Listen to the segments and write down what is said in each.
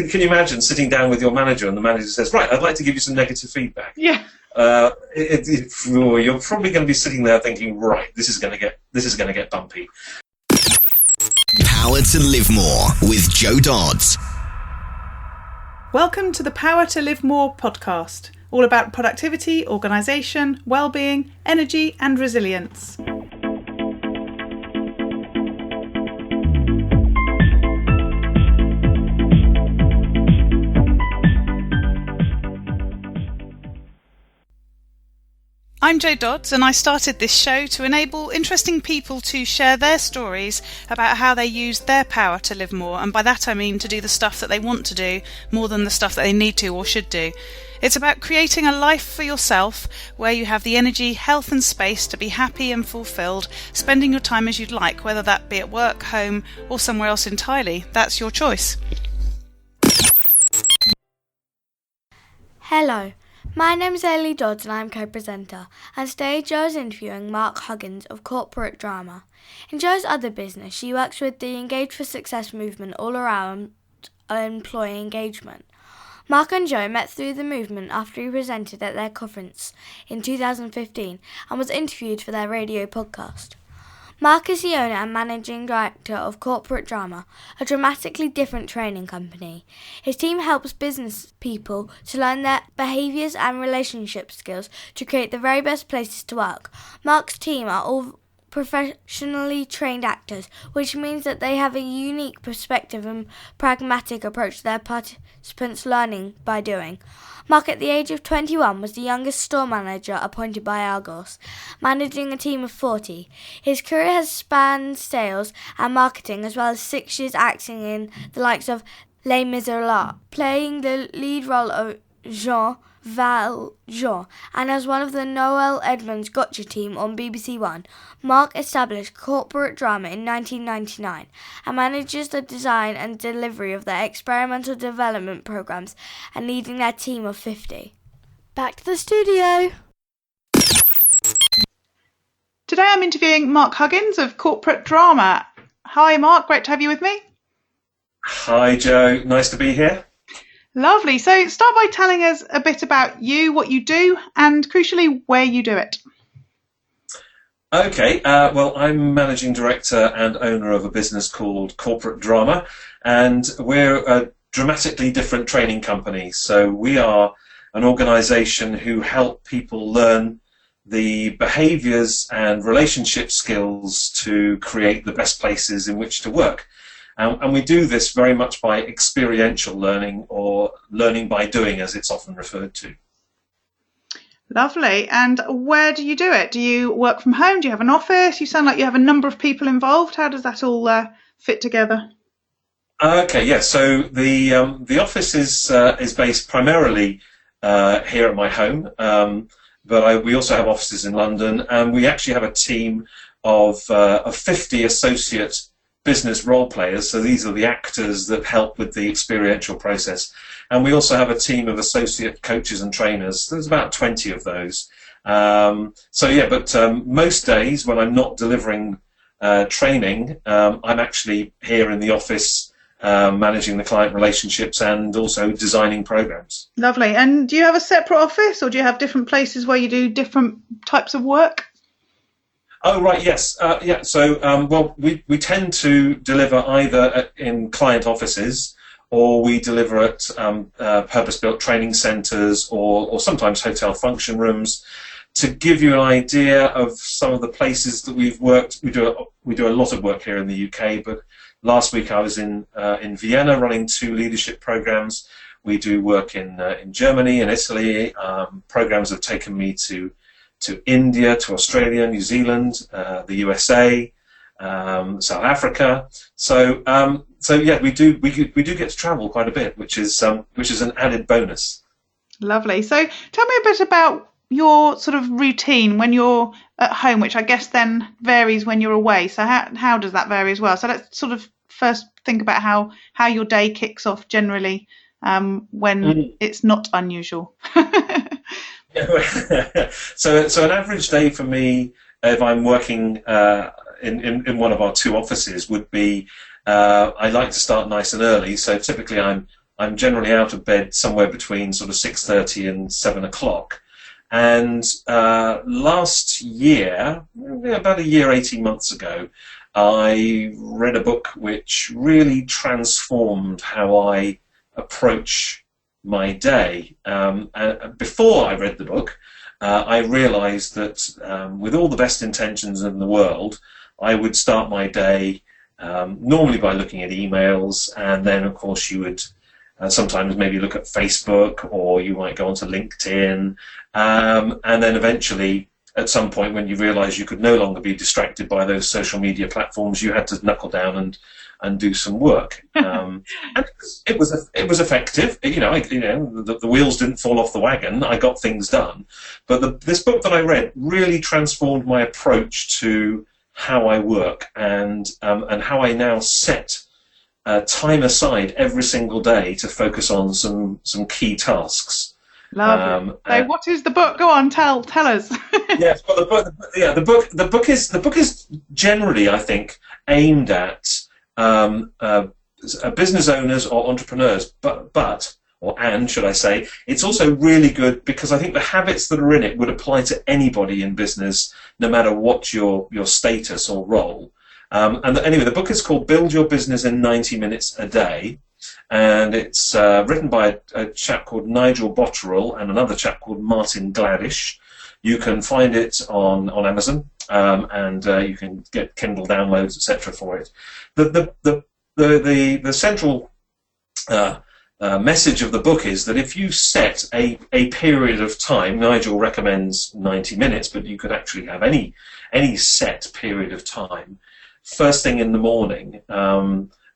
can you imagine sitting down with your manager and the manager says, right, I'd like to give you some negative feedback. Yeah. You're probably going to be sitting there thinking, right, this is going to get bumpy. Power to Live More with Joe Dodds. Welcome to the Power to Live More podcast, all about productivity, organisation, well-being, energy and resilience. I'm Joe Dodds, and I started this show to enable interesting people to share their stories about how they use their power to live more, and by that I mean to do the stuff that they want to do more than the stuff that they need to or should do. It's about creating a life for yourself where you have the energy, health and space to be happy and fulfilled, spending your time as you'd like, whether that be at work, home or somewhere else entirely. That's your choice. Hello. My name is Ellie Dodds and I'm co-presenter, and today Joe is interviewing Mark Huggins of Corporate Drama. In Joe's other business, she works with the Engage for Success movement all around employee engagement. Mark and Joe met through the movement after he presented at their conference in 2015 and was interviewed for their radio podcast. Mark is the owner and managing director of Corporate Drama, a dramatically different training company. His team helps business people to learn their behaviours and relationship skills to create the very best places to work. Mark's team are all professionally trained actors, which means that they have a unique perspective and pragmatic approach to their participants' learning by doing. Mark, at the age of 21, was the youngest store manager appointed by Argos, managing a team of 40. His career has spanned sales and marketing, as well as 6 years acting in the likes of Les Miserables, playing the lead role of Jean Valjean, and as one of the Noel Edmonds Gotcha team on BBC One. Mark established Corporate Drama in 1999 and manages the design and delivery of their experimental development programs and leading their team of 50. Back to the studio. Today I'm interviewing Mark Huggins of Corporate Drama. Hi Mark, great to have you with me. Hi Joe, nice to be here. Lovely. So start by telling us a bit about you, what you do, and crucially, where you do it. Okay, well, I'm managing director and owner of a business called Corporate Drama, and we're a dramatically different training company. So we are an organisation who help people learn the behaviours and relationship skills to create the best places in which to work. And we do this very much by experiential learning, or learning by doing, as it's often referred to. Lovely. And where do you do it? Do you work from home? Do you have an office? You sound like you have a number of people involved. How does that all fit together? Okay, yeah. So the office is based primarily here at my home, but we also have offices in London, and we actually have a team of 50 associate business role players. So these are the actors that help with the experiential process. And we also have a team of associate coaches and trainers. There's about 20 of those. But most days when I'm not delivering training, I'm actually here in the office managing the client relationships and also designing programs. Lovely. And do you have a separate office, or do you have different places where you do different types of work? Oh, right, yes. So we tend to deliver either in client offices, or we deliver at purpose-built training centres, or sometimes hotel function rooms. To give you an idea of some of the places that we've worked, we do a lot of work here in the UK, but last week I was in Vienna running 2 leadership programs. We do work in Germany and Italy. Programs have taken me to India, to Australia, New Zealand, the USA, South Africa. So we do get to travel quite a bit, which is an added bonus. Lovely. So tell me a bit about your sort of routine when you're at home, which I guess then varies when you're away. So how does that vary as well? So let's sort of first think about how your day kicks off generally when it's not unusual. So an average day for me, if I'm working in one of our 2 offices, would be I like to start nice and early. So typically I'm I'm generally out of bed somewhere between sort of 6:30 and 7 o'clock. And last year, about a year, 18 months ago, I read a book which really transformed how I approach my day. Before I read the book, I realized that with all the best intentions in the world, I would start my day normally by looking at emails, and then of course you would sometimes maybe look at Facebook, or you might go onto LinkedIn, and then eventually at some point when you realize you could no longer be distracted by those social media platforms, you had to knuckle down and do some work. And it was effective. The wheels didn't fall off the wagon. I got things done. But this book that I read really transformed my approach to how I work, and how I now set time aside every single day to focus on some key tasks. Lovely. So what is the book? Go on, tell us. Yes, well, the book is generally, I think, aimed at business owners or entrepreneurs, should I say, it's also really good because I think the habits that are in it would apply to anybody in business, no matter what your status or role. Anyway, the book is called Build Your Business in 90 Minutes a Day, and it's written by a chap called Nigel Botterill and another chap called Martin Gladish. You can find it on Amazon, and you can get Kindle downloads, etc. for it. The central message of the book is that if you set a period of time, Nigel recommends 90 minutes, but you could actually have any set period of time. First thing in the morning,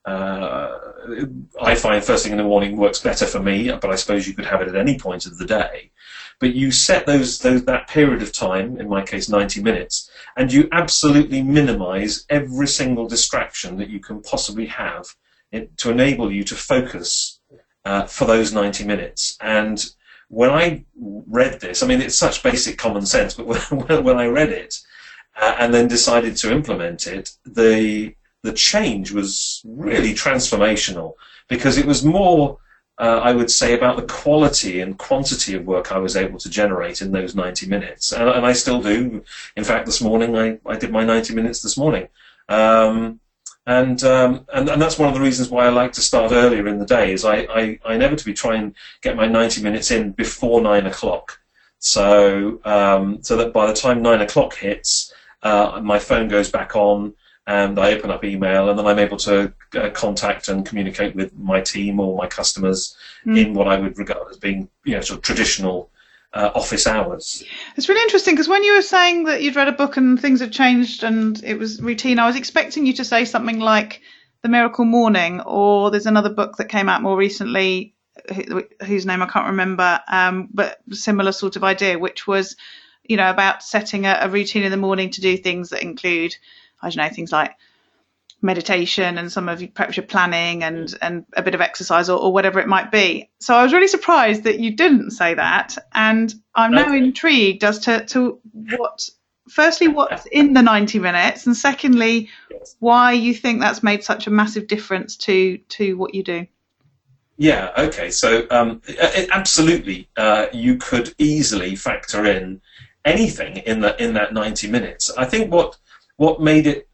I find first thing in the morning works better for me, but I suppose you could have it at any point of the day. But you set that period of time, in my case 90 minutes, and you absolutely minimize every single distraction that you can possibly have to enable you to focus for those 90 minutes. And when I read this, I mean, it's such basic common sense, but when I read it and then decided to implement it, the change was really transformational, because it was more, I would say, about the quality and quantity of work I was able to generate in those 90 minutes. And I still do. In fact, this morning, I did my 90 minutes this morning. And that's one of the reasons why I like to start earlier in the day, is I inevitably try and get my 90 minutes in before 9 o'clock. So that by the time 9 o'clock hits, my phone goes back on, and I open up email, and then I'm able to contact and communicate with my team or my customers in what I would regard as being, sort of traditional office hours. It's really interesting, because when you were saying that you'd read a book and things had changed and it was routine, I was expecting you to say something like The Miracle Morning, or there's another book that came out more recently whose name I can't remember, but similar sort of idea, which was, about setting a routine in the morning to do things that include, I don't know, things like meditation and some of perhaps your planning and a bit of exercise or whatever it might be. So I was really surprised that you didn't say that, and I'm now intrigued as to firstly what's in the 90 minutes, and secondly why you think that's made such a massive difference to what you do. Yeah, okay, so absolutely, you could easily factor in anything in that 90 minutes. I think what made it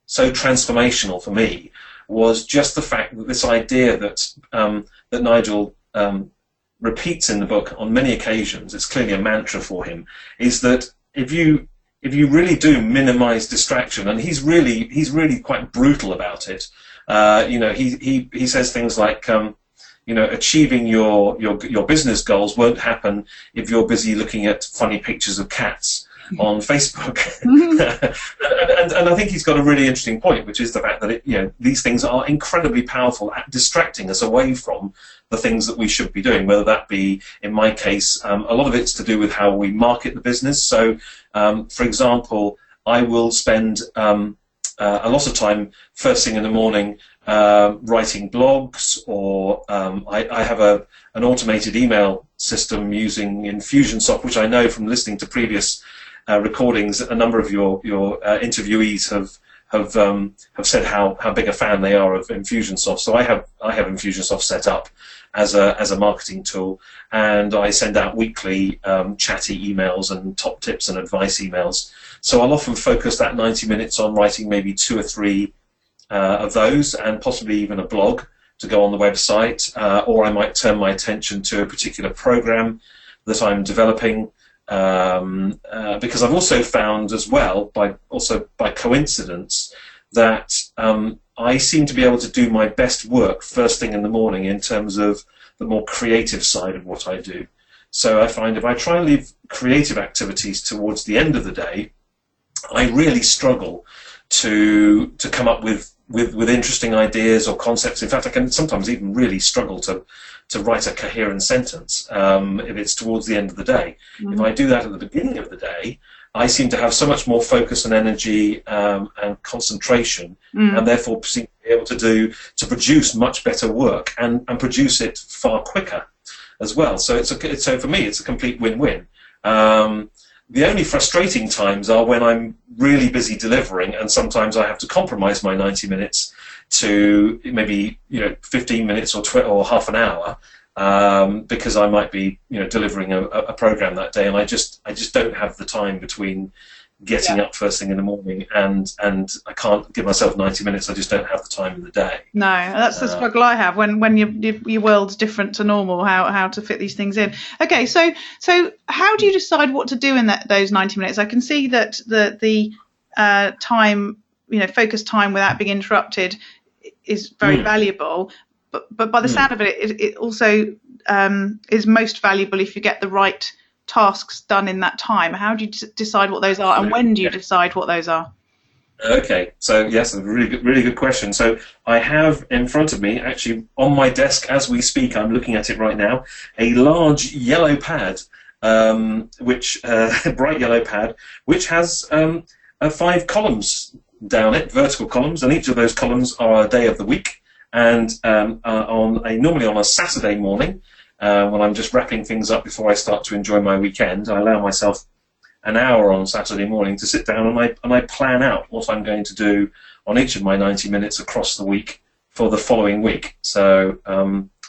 so transformational for me was just the fact that this idea that Nigel repeats in the book on many occasions, it's clearly a mantra for him, is that if you really do minimize distraction, and he's really quite brutal about it. He says things like, achieving your business goals won't happen if you're busy looking at funny pictures of cats on Facebook. and I think he's got a really interesting point, which is the fact that these things are incredibly powerful at distracting us away from the things that we should be doing, whether that be, in my case, a lot of it's to do with how we market the business. So, for example, I will spend a lot of time first thing in the morning writing blogs, or I have an automated email system using Infusionsoft, which I know from listening to previous recordings, a number of your interviewees have said how big a fan they are of Infusionsoft. So I have Infusionsoft set up as a marketing tool, and I send out weekly chatty emails and top tips and advice emails. So I'll often focus that 90 minutes on writing maybe 2 or 3 of those, and possibly even a blog to go on the website, or I might turn my attention to a particular program that I'm developing, because I've also found as well, by coincidence, that I seem to be able to do my best work first thing in the morning in terms of the more creative side of what I do. So I find if I try and leave creative activities towards the end of the day, I really struggle to come up with interesting ideas or concepts. In fact, I can sometimes even really struggle to write a coherent sentence if it's towards the end of the day. Mm-hmm. If I do that at the beginning of the day, I seem to have so much more focus and energy and concentration, and therefore seem to be able to produce much better work and produce it far quicker as well. So so for me, it's a complete win-win. The only frustrating times are when I'm really busy delivering, and sometimes I have to compromise my 90 minutes to maybe 15 minutes or half an hour, because I might be delivering a program that day, and I just don't have the time between getting up first thing in the morning and I can't give myself 90 minutes. I just don't have the time in the day. No, that's the struggle I have when your world's different to normal, how to fit these things in. Okay, so how do you decide what to do in those 90 minutes? I can see that the time, focus time without being interrupted is very valuable, but by the sound of it also is most valuable if you get the right tasks done in that time. How do you decide what those are, and when do you decide what those are? Okay, so yes, a really good question. So I have in front of me, actually on my desk as we speak, I'm looking at it right now, a large yellow pad, which bright yellow pad, which has 5 columns down it, vertical columns, and each of those columns are a day of the week. And normally on a Saturday morning, when I'm just wrapping things up before I start to enjoy my weekend, I allow myself an hour on Saturday morning to sit down and I plan out what I'm going to do on each of my 90 minutes across the week for the following week. So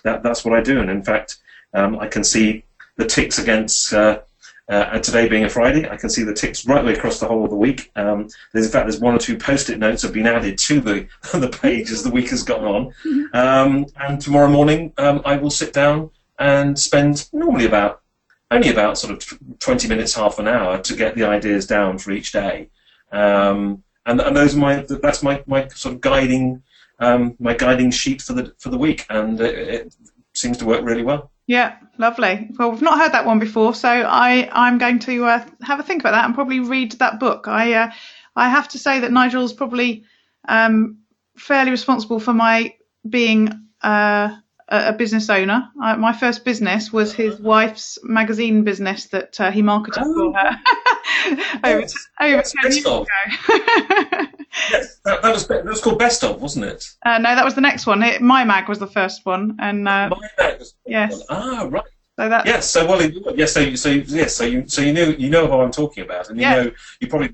that's what I do. And in fact, I can see the ticks against today being a Friday. I can see the ticks right way across the whole of the week. There's 1 or 2 post-it notes have been added to the page as the week has gone on. And tomorrow morning, I will sit down and spend normally only about sort of 20 minutes, half an hour to get the ideas down for each day. And those are that's my sort of guiding sheet for the week, and it seems to work really well. Yeah, lovely. Well, we've not heard that one before, so I'm going to have a think about that and probably read that book. I have to say that Nigel's probably fairly responsible for my being a business owner. My first business was his wife's magazine business that he marketed for her over 10 years ago. Yes, that was called Best Of, wasn't it? No, that was the next one. My Mag was the first one, and My Mag was the yes. One. Ah, right. So that. Yes. So you know how I'm talking about, and you probably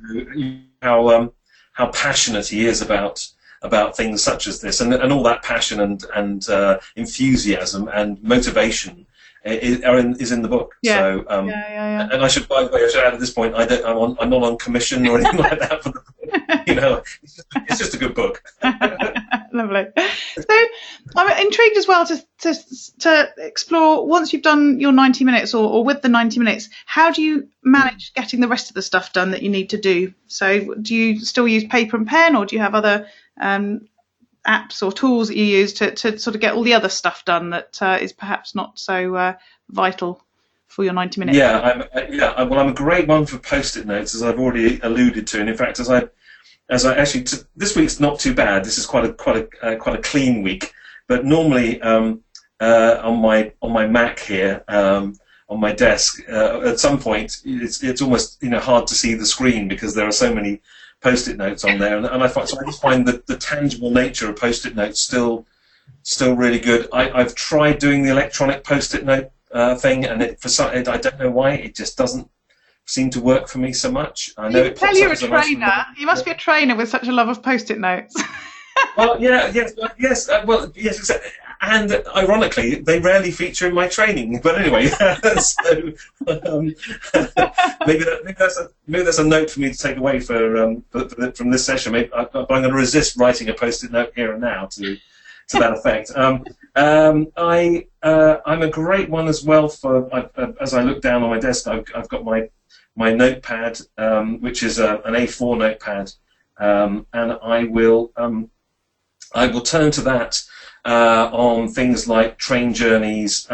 know how passionate he is about things such as this, and all that passion and enthusiasm and motivation is in the book. Yeah. So, yeah. And by the way, I should add at this point, I'm not on commission or anything like that for the book. It's just a good book. Lovely. So I'm intrigued as well to explore, once you've done your 90 minutes or with the 90 minutes, how do you manage getting the rest of the stuff done that you need to do? So do you still use paper and pen, or do you have other apps or tools that you use to sort of get all the other stuff done that is perhaps not so vital for your 90 minutes? Well, I'm a great one for post-it notes, as I've already alluded to, and in fact, as I actually this week's not too bad. This is quite a clean week, but normally on my Mac here on my desk, at some point it's almost hard to see the screen because there are so many post-it notes on there, and I just find that the tangible nature of post-it notes still really good. I've tried doing the electronic post-it note thing, and I don't know why it just doesn't seem to work for me so much. I know You it tell pops you're up a as a nice trainer. You must be a trainer with such a love of post-it notes. Well, yes, exactly. And ironically, they rarely feature in my training. But anyway, so maybe that's a note for me to take away from this session. Maybe I'm going to resist writing a post-it note here and now to that effect. I'm a great one as well for as I look down on my desk. I've got my notepad, which is an A4 notepad, and I will turn to that on things like train journeys.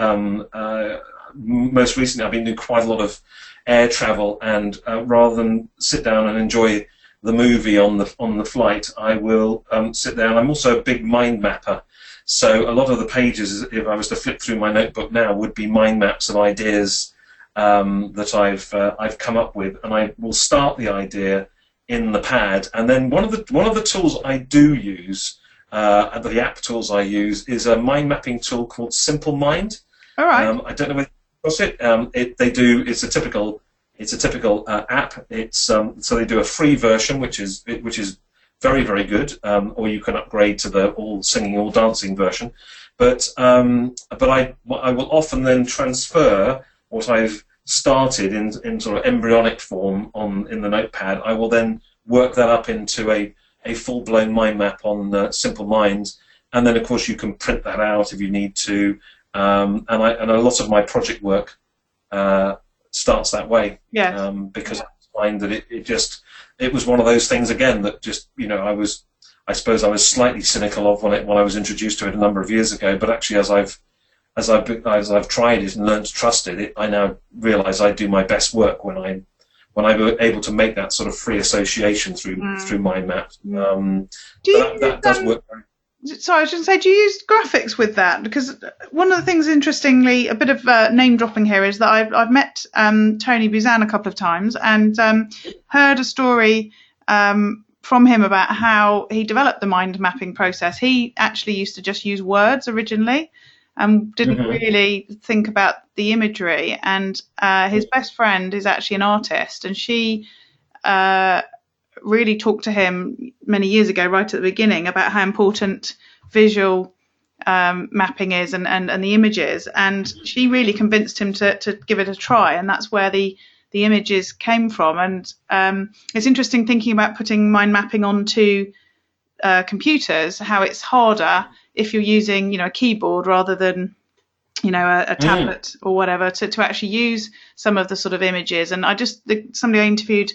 Most recently, I've been doing quite a lot of air travel, and rather than sit down and enjoy the movie on the flight, I will sit there. And I'm also a big mind mapper, so a lot of the pages, if I was to flip through my notebook now, would be mind maps of ideas that I've come up with, and I will start the idea in the pad. And then one of the tools I do use, the app tools I use, is a mind mapping tool called Simple Mind. All right. I don't know whether you cross it. It's a typical app. It's so they do a free version, which is very, very good, or you can upgrade to the all singing, all dancing version. But I will often then transfer what I've started in sort of embryonic form in the notepad. I will then work that up into a full-blown mind map on Simple Minds, and then of course you can print that out if you need to. And a lot of my project work starts that way. Yes. Because I find that it was one of those things again that just, I suppose I was slightly cynical of when I was introduced to it a number of years ago. But actually, as I've tried it and learned to trust it, I now realise I do my best work when I'm able to make that sort of free association through mind maps. That does work. Sorry, I was going to say, do you use graphics with that? Because one of the things, interestingly, a bit of name dropping here, is that I've met Tony Buzan a couple of times and heard a story from him about how he developed the mind mapping process. He actually used to just use words originally and didn't really think about the imagery. And his best friend is actually an artist, and she really talked to him many years ago, right at the beginning, about how important visual mapping is and the images. And she really convinced him to give it a try, and that's where the images came from. And it's interesting thinking about putting mind mapping onto computers, how it's harder if you're using a keyboard rather than a tablet or whatever to actually use some of the sort of images. And somebody I interviewed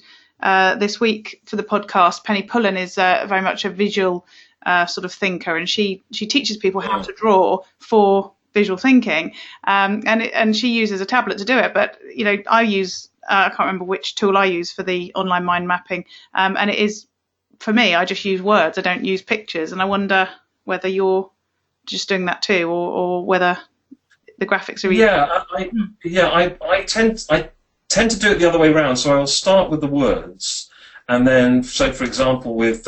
this week for the podcast, Penny Pullen, is very much a visual sort of thinker, and she teaches people how to draw for visual thinking, and she uses a tablet to do it. But I use I can't remember which tool I use for the online mind mapping, and it is, for me, I just use words. I don't use pictures, and I wonder whether you're just doing that too, or whether the graphics are easier. I tend to do it the other way around. So I'll start with the words, and then, so for example, with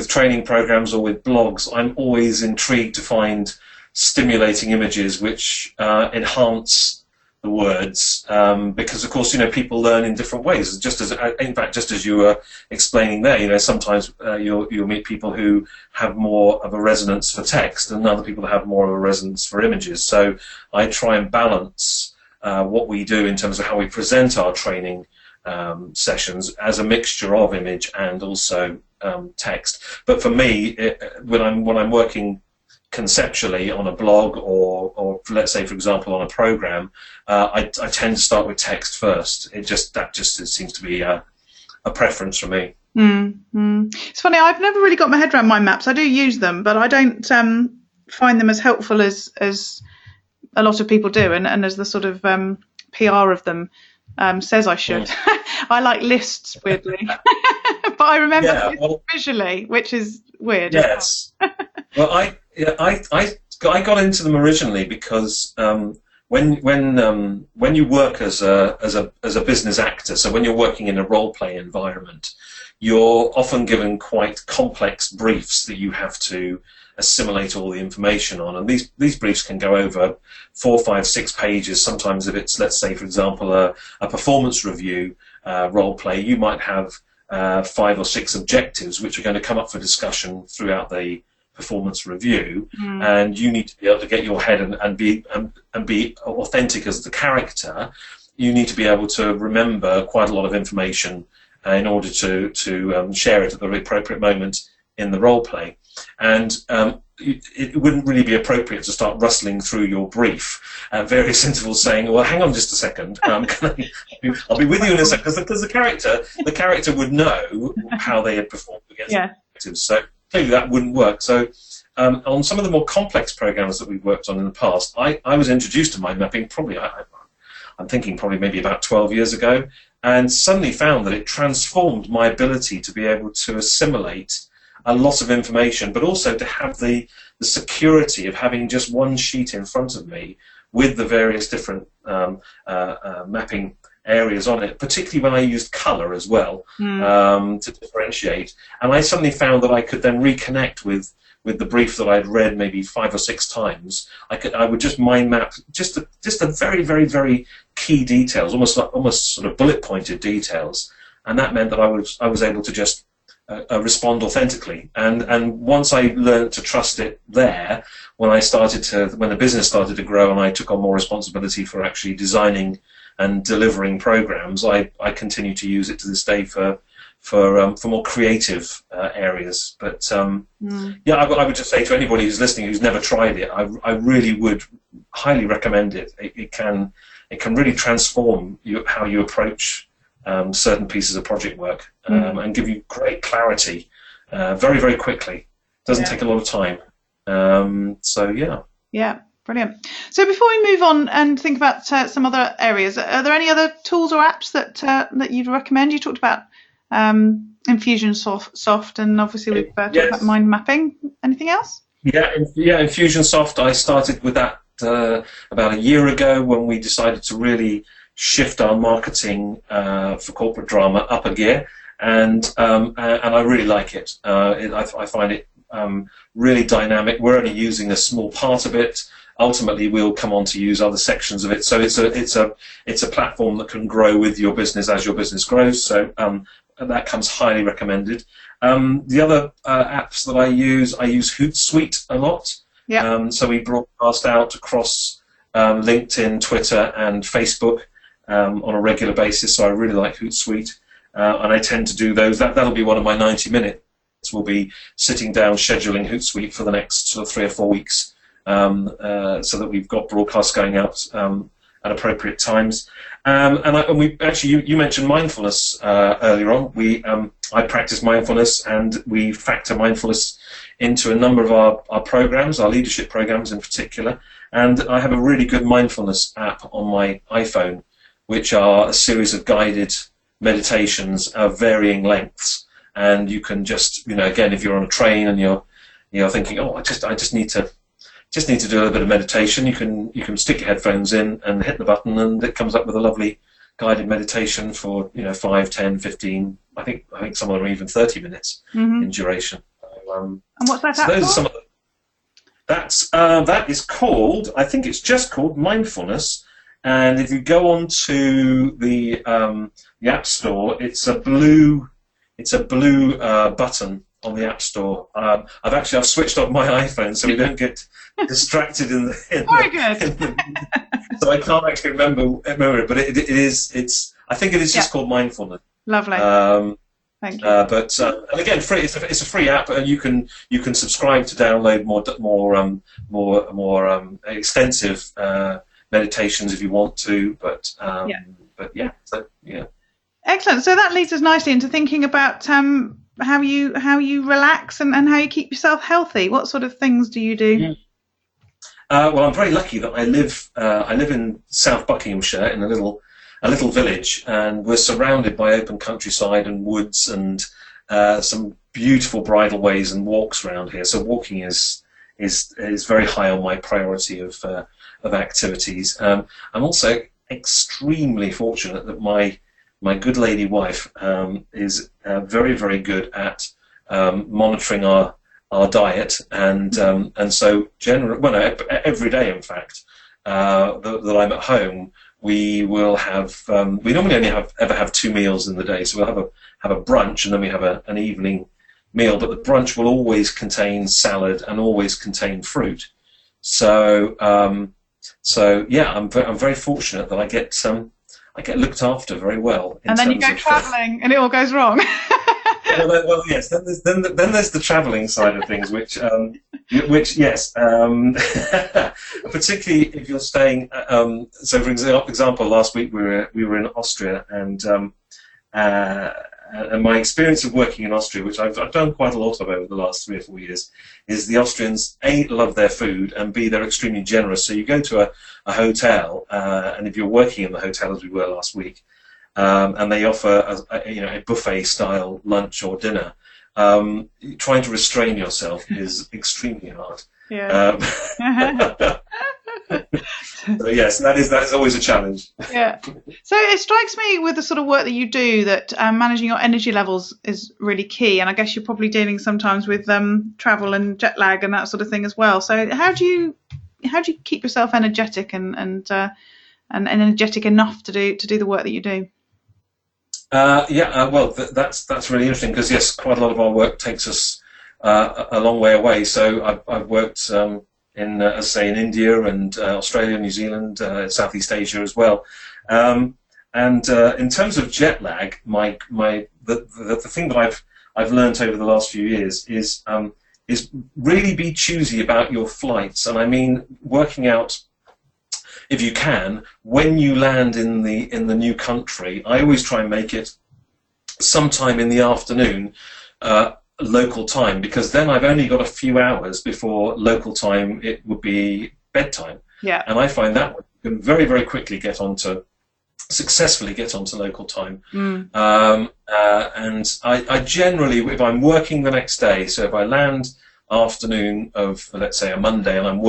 training programs or with blogs, I'm always intrigued to find stimulating images which enhance the words, because of course people learn in different ways. Just as you were explaining there, sometimes you'll meet people who have more of a resonance for text, and other people have more of a resonance for images. So I try and balance what we do in terms of how we present our training sessions as a mixture of image and also text. But for me, when I'm working conceptually on a blog or let's say, for example, on a program, I tend to start with text first. It seems to be a preference for me. It's funny, I've never really got my head around mind maps. I do use them, but I don't find them as helpful as a lot of people do, and as the sort of PR of them says I should. I like lists, weirdly, but I remember visually, which is weird. Yes. Well, I got into them originally because when you work as a business actor, so when you're working in a role play environment, you're often given quite complex briefs that you have to assimilate all the information on. And these briefs can go over 4, 5, 6 pages. Sometimes if it's, let's say, for example, a performance review role play, you might have 5 or 6 objectives which are going to come up for discussion throughout the performance review, and you need to be able to get your head and be authentic as the character. You need to be able to remember quite a lot of information in order to share it at the appropriate moment in the role play. And it wouldn't really be appropriate to start rustling through your brief at various intervals, saying, "Well, hang on just a second, I'll be with you in a second," because the character would know how they had performed against the objectives. So clearly that wouldn't work. So on some of the more complex programs that we've worked on in the past, I was introduced to mind mapping probably, I'm thinking probably maybe about 12 years ago, and suddenly found that it transformed my ability to be able to assimilate a lot of information, but also to have the security of having just one sheet in front of me with the various different mapping areas on it, particularly when I used colour as well to differentiate. And I suddenly found that I could then reconnect with the brief that I'd read maybe 5 or 6 times. I would just mind map just the very, very, very key details, almost sort of bullet pointed details, and that meant that I was able to just respond authentically. And once I learned to trust it there, when the business started to grow and I took on more responsibility for actually designing and delivering programs, I continue to use it to this day for more creative areas. But I would just say to anybody who's listening who's never tried it, I really would highly recommend it. It can really transform how you approach certain pieces of project work and give you great clarity very, very quickly. Doesn't take a lot of time. Yeah, brilliant. So before we move on and think about some other areas, are there any other tools or apps that you'd recommend? You talked about Infusionsoft, and obviously we've talked about mind mapping. Anything else? Yeah, Infusionsoft. I started with that about a year ago when we decided to really shift our marketing for corporate drama up a gear, and I really like it. I find it really dynamic. We're only using a small part of it. Ultimately, we'll come on to use other sections of it. So it's a platform that can grow with your business as your business grows. So that comes highly recommended. The other apps that I use Hootsuite a lot. Yeah. So we broadcast out across LinkedIn, Twitter, and Facebook on a regular basis. So I really like Hootsuite, and I tend to do those. That'll be one of my 90 minutes. We'll be sitting down scheduling Hootsuite for the next sort of 3 or 4 weeks, so that we've got broadcasts going out at appropriate times. And we actually, you mentioned mindfulness earlier on. I practice mindfulness, and we factor mindfulness into a number of our programs, our leadership programs in particular. And I have a really good mindfulness app on my iPhone, which are a series of guided meditations of varying lengths. And you can just, again, if you're on a train and you're thinking, I just need to do a little bit of meditation, you can stick your headphones in and hit the button, and it comes up with a lovely guided meditation for 5, 10, 15. I think some of them are even 30 minutes in duration. And what's that? So those are some of that is called, I think it's just called Mindfulness. And if you go on to the App Store, it's a blue button on the App Store. I've switched off my iPhone so we don't get distracted in Very good. So I can't actually remember it, but it is. I think it is just called Mindfulness. Lovely. Thank you. And again, free. It's a free app, and you can subscribe to download more extensive meditations if you want to. But yeah. Excellent. So that leads us nicely into thinking about how you relax and how you keep yourself healthy. What sort of things do you do? Well, I'm very lucky that I live in South Buckinghamshire in a little village, and we're surrounded by open countryside and woods and some beautiful bridle ways and walks around here. So walking is very high on my priority of activities. I'm also extremely fortunate that my good lady wife is very, very good at monitoring our diet, and so every day, in fact, that I'm at home, we will have. We normally only ever have 2 meals in the day, so we'll have a brunch, and then we have an evening meal. But the brunch will always contain salad and always contain fruit. So yeah, I'm very fortunate that I get looked after very well. And then you go travelling, and it all goes wrong. Well, yes. Then there's the travelling side of things, which yes, particularly if you're staying. So, for example, last week we were in Austria, and my experience of working in Austria, which I've done quite a lot of over the last 3 or 4 years, is the Austrians, A, love their food, and B, they're extremely generous. So you go to a hotel, and if you're working in the hotel, as we were last week, and they offer a buffet-style lunch or dinner, trying to restrain yourself is extremely hard. Yeah. So yes, that is always a challenge. Yeah. So it strikes me with the sort of work that you do that managing your energy levels is really key, and I guess you're probably dealing sometimes with travel and jet lag and that sort of thing as well. So how do you keep yourself energetic and energetic enough to do the work that you do? Well, that's really interesting, because yes, quite a lot of our work takes us a long way away. So I've worked in, as I say, in India and Australia, New Zealand, Southeast Asia as well. And in terms of jet lag, the thing that I've learned over the last few years is really be choosy about your flights, and I mean working out, if you can, when you land in the new country. I always try and make it sometime in the afternoon, local time, because then I've only got a few hours before local time. It would be bedtime. Yeah. And I find that you can very, very quickly successfully get onto local time. And I generally, if I'm working the next day, so if I land afternoon of, let's say, a Monday, and I'm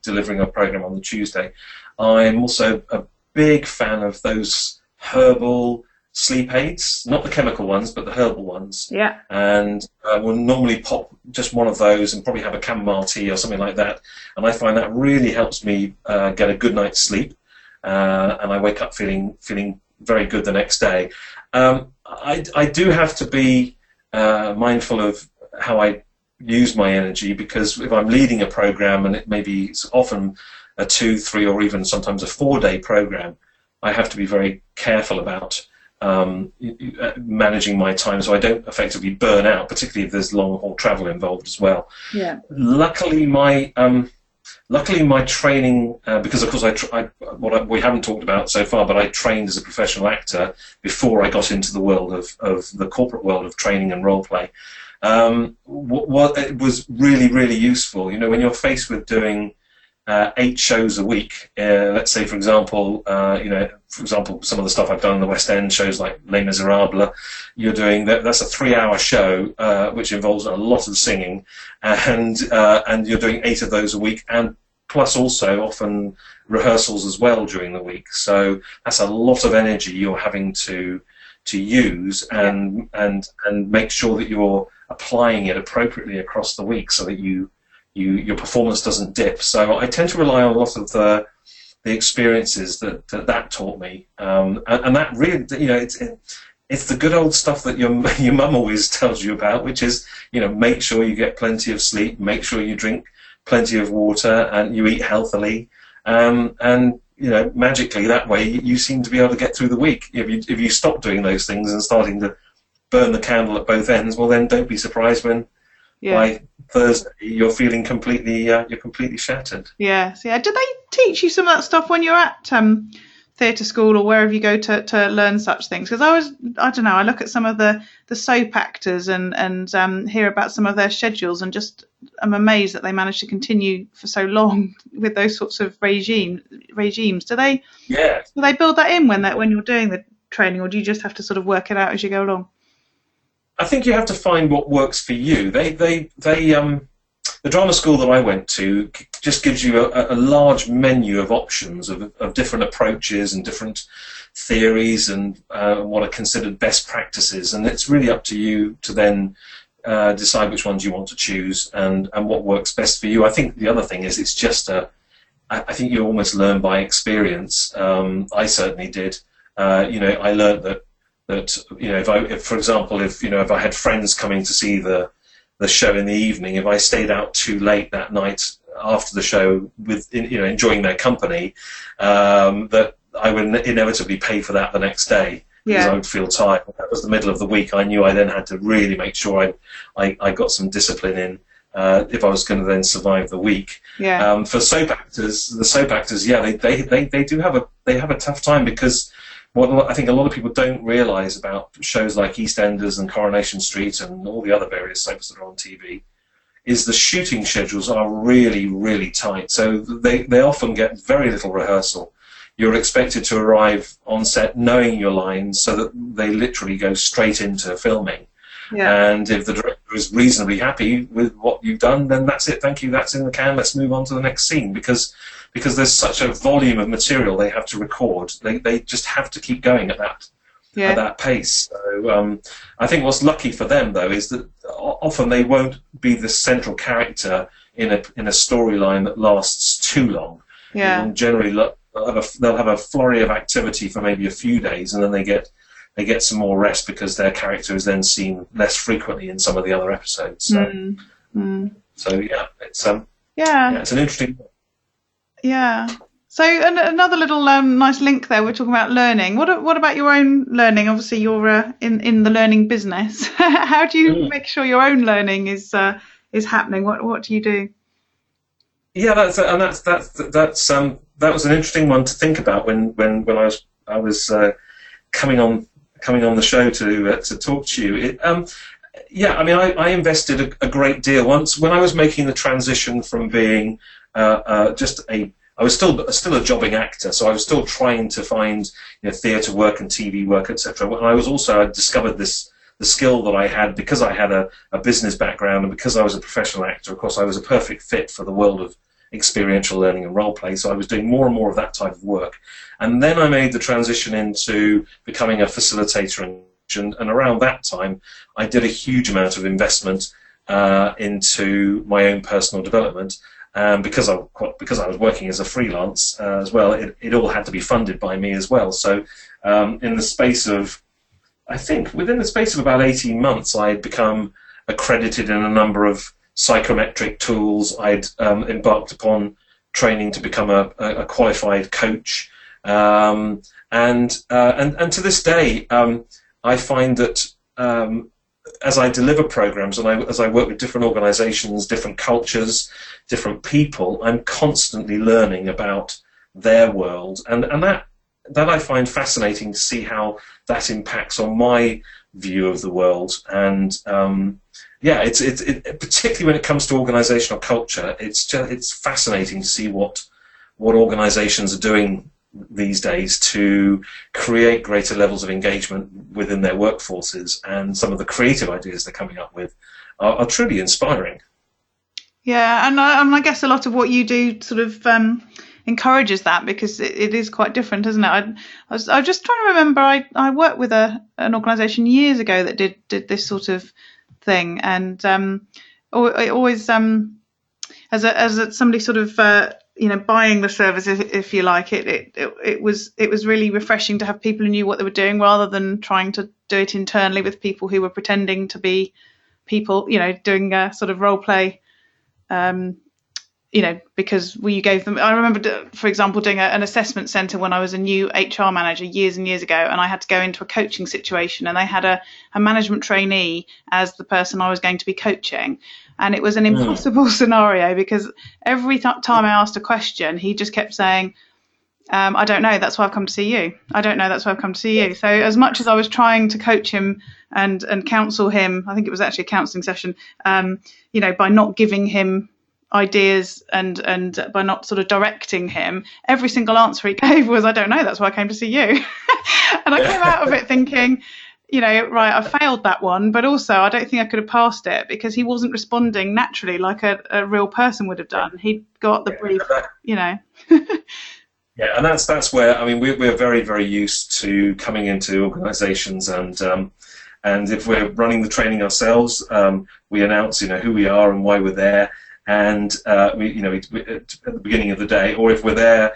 delivering a program on the Tuesday, I'm also a big fan of those herbal sleep aids, not the chemical ones, but the herbal ones. Yeah. And we'll normally pop just one of those and probably have a chamomile tea or something like that. And I find that really helps me get a good night's sleep, and I wake up feeling very good the next day. I do have to be mindful of how I use my energy, because if I'm leading a program, and it may be often a 2, 3, or even sometimes a 4-day program, I have to be very careful about managing my time so I don't effectively burn out, particularly if there's long haul travel involved as well. Yeah. Luckily my training, because of course we haven't talked about so far, but I trained as a professional actor before I got into the world of the corporate world of training and role play. What it was really, really useful, when you're faced with doing 8 shows a week, let's say, for example, some of the stuff I've done in the West End shows like Les Miserables, you're doing that's a 3-hour show, which involves a lot of singing, and you're doing 8 of those a week, and plus also often rehearsals as well during the week. So that's a lot of energy you're having to use, and make sure that you're applying it appropriately across the week so that your performance doesn't dip. So I tend to rely on a lot of the experiences that taught me, and that really, it's the good old stuff that your mum always tells you about, which is, make sure you get plenty of sleep, make sure you drink plenty of water, and you eat healthily, and magically that way you seem to be able to get through the week. If you stop doing those things and starting to burn the candle at both ends, well then don't be surprised when by Thursday you're feeling completely shattered. Yes, yeah. Did they teach you some of that stuff when you're at theatre school or wherever you go to learn such things? Because I don't know, I look at some of the soap actors and hear about some of their schedules, and just I'm amazed that they manage to continue for so long with those sorts of regimes. Do they build that in when you're doing the training, or do you just have to sort of work it out as you go along? I think you have to find what works for you. The drama school that I went to just gives you a large menu of options of different approaches and different theories and what are considered best practices, and it's really up to you to then decide which ones you want to choose and what works best for you. I think the other thing is it's just I think you almost learn by experience. I certainly did. I learned that if for example, if I had friends coming to see the show in the evening, if I stayed out too late that night after the show with enjoying their company, that I would inevitably pay for that the next day. Because I would feel tired. That was the middle of the week. I knew I then had to really make sure I got some discipline in if I was going to then survive the week. Yeah. For soap actors, they do have a tough time, because what I think a lot of people don't realise about shows like EastEnders and Coronation Street and all the other various soaps that are on TV is the shooting schedules are really, really tight. So they often get very little rehearsal. You're expected to arrive on set knowing your lines, so that they literally go straight into filming. Yeah. And if the director is reasonably happy with what you've done, then that's it. Thank you. That's in the can. Let's move on to the next scene, because there's such a volume of material they have to record. They just have to keep going at that pace. So I think what's lucky for them though is that often they won't be the central character in a storyline that lasts too long. Yeah. And generally they'll have a flurry of activity for maybe a few days, and then they get some more rest because their character is then seen less frequently in some of the other episodes. So, so yeah, it's an interesting. Yeah. So another little nice link there. We're talking about learning. What about your own learning? Obviously, you're in the learning business. How do you make sure your own learning is happening? What do you do? Yeah, that was an interesting one to think about when I was coming on the show to talk to you. I invested a great deal once when I was making the transition from being I was still a jobbing actor, so I was still trying to find theatre work and TV work, etc. And I discovered the skill that I had because I had a business background, and because I was a professional actor. Of course, I was a perfect fit for the world of experiential learning and role play, so I was doing more and more of that type of work. And then I made the transition into becoming a facilitator, and around that time I did a huge amount of investment into my own personal development, because I was working as a freelance as well. It all had to be funded by me as well. So within the space of about 18 months, I had become accredited in a number of psychometric tools. I'd embarked upon training to become a qualified coach, and to this day, I find that as I deliver programs and as I work with different organisations, different cultures, different people, I'm constantly learning about their world, and that I find fascinating to see how that impacts on my view of the world. And it's particularly when it comes to organisational culture, it's fascinating to see what organisations are doing these days to create greater levels of engagement within their workforces, and some of the creative ideas they're coming up with are truly inspiring. Yeah, and I guess a lot of what you do sort of encourages that, because it is quite different, isn't it? I was just trying to remember. I worked with an organisation years ago that did this sort of thing, and it always as somebody sort of buying the service, if you like, it was really refreshing to have people who knew what they were doing, rather than trying to do it internally with people who were pretending to be people, doing a sort of role play. Because you gave them. I remember, for example, doing an assessment centre when I was a new HR manager years and years ago, and I had to go into a coaching situation, and they had a management trainee as the person I was going to be coaching, and it was an impossible scenario, because every time I asked a question, he just kept saying, I don't know, that's why I've come to see you. I don't know, that's why I've come to see you. So as much as I was trying to coach him and counsel him, I think it was actually a counselling session, by not giving him ideas and by not sort of directing him, every single answer he gave was, I don't know, that's why I came to see you. And I came out of it thinking, right, I failed that one, but also I don't think I could have passed it, because he wasn't responding naturally like a real person would have done. He got the brief, Yeah, and that's where, we're very, very used to coming into organisations and And if we're running the training ourselves, we announce, who we are and why we're there. And we at the beginning of the day, or if we're there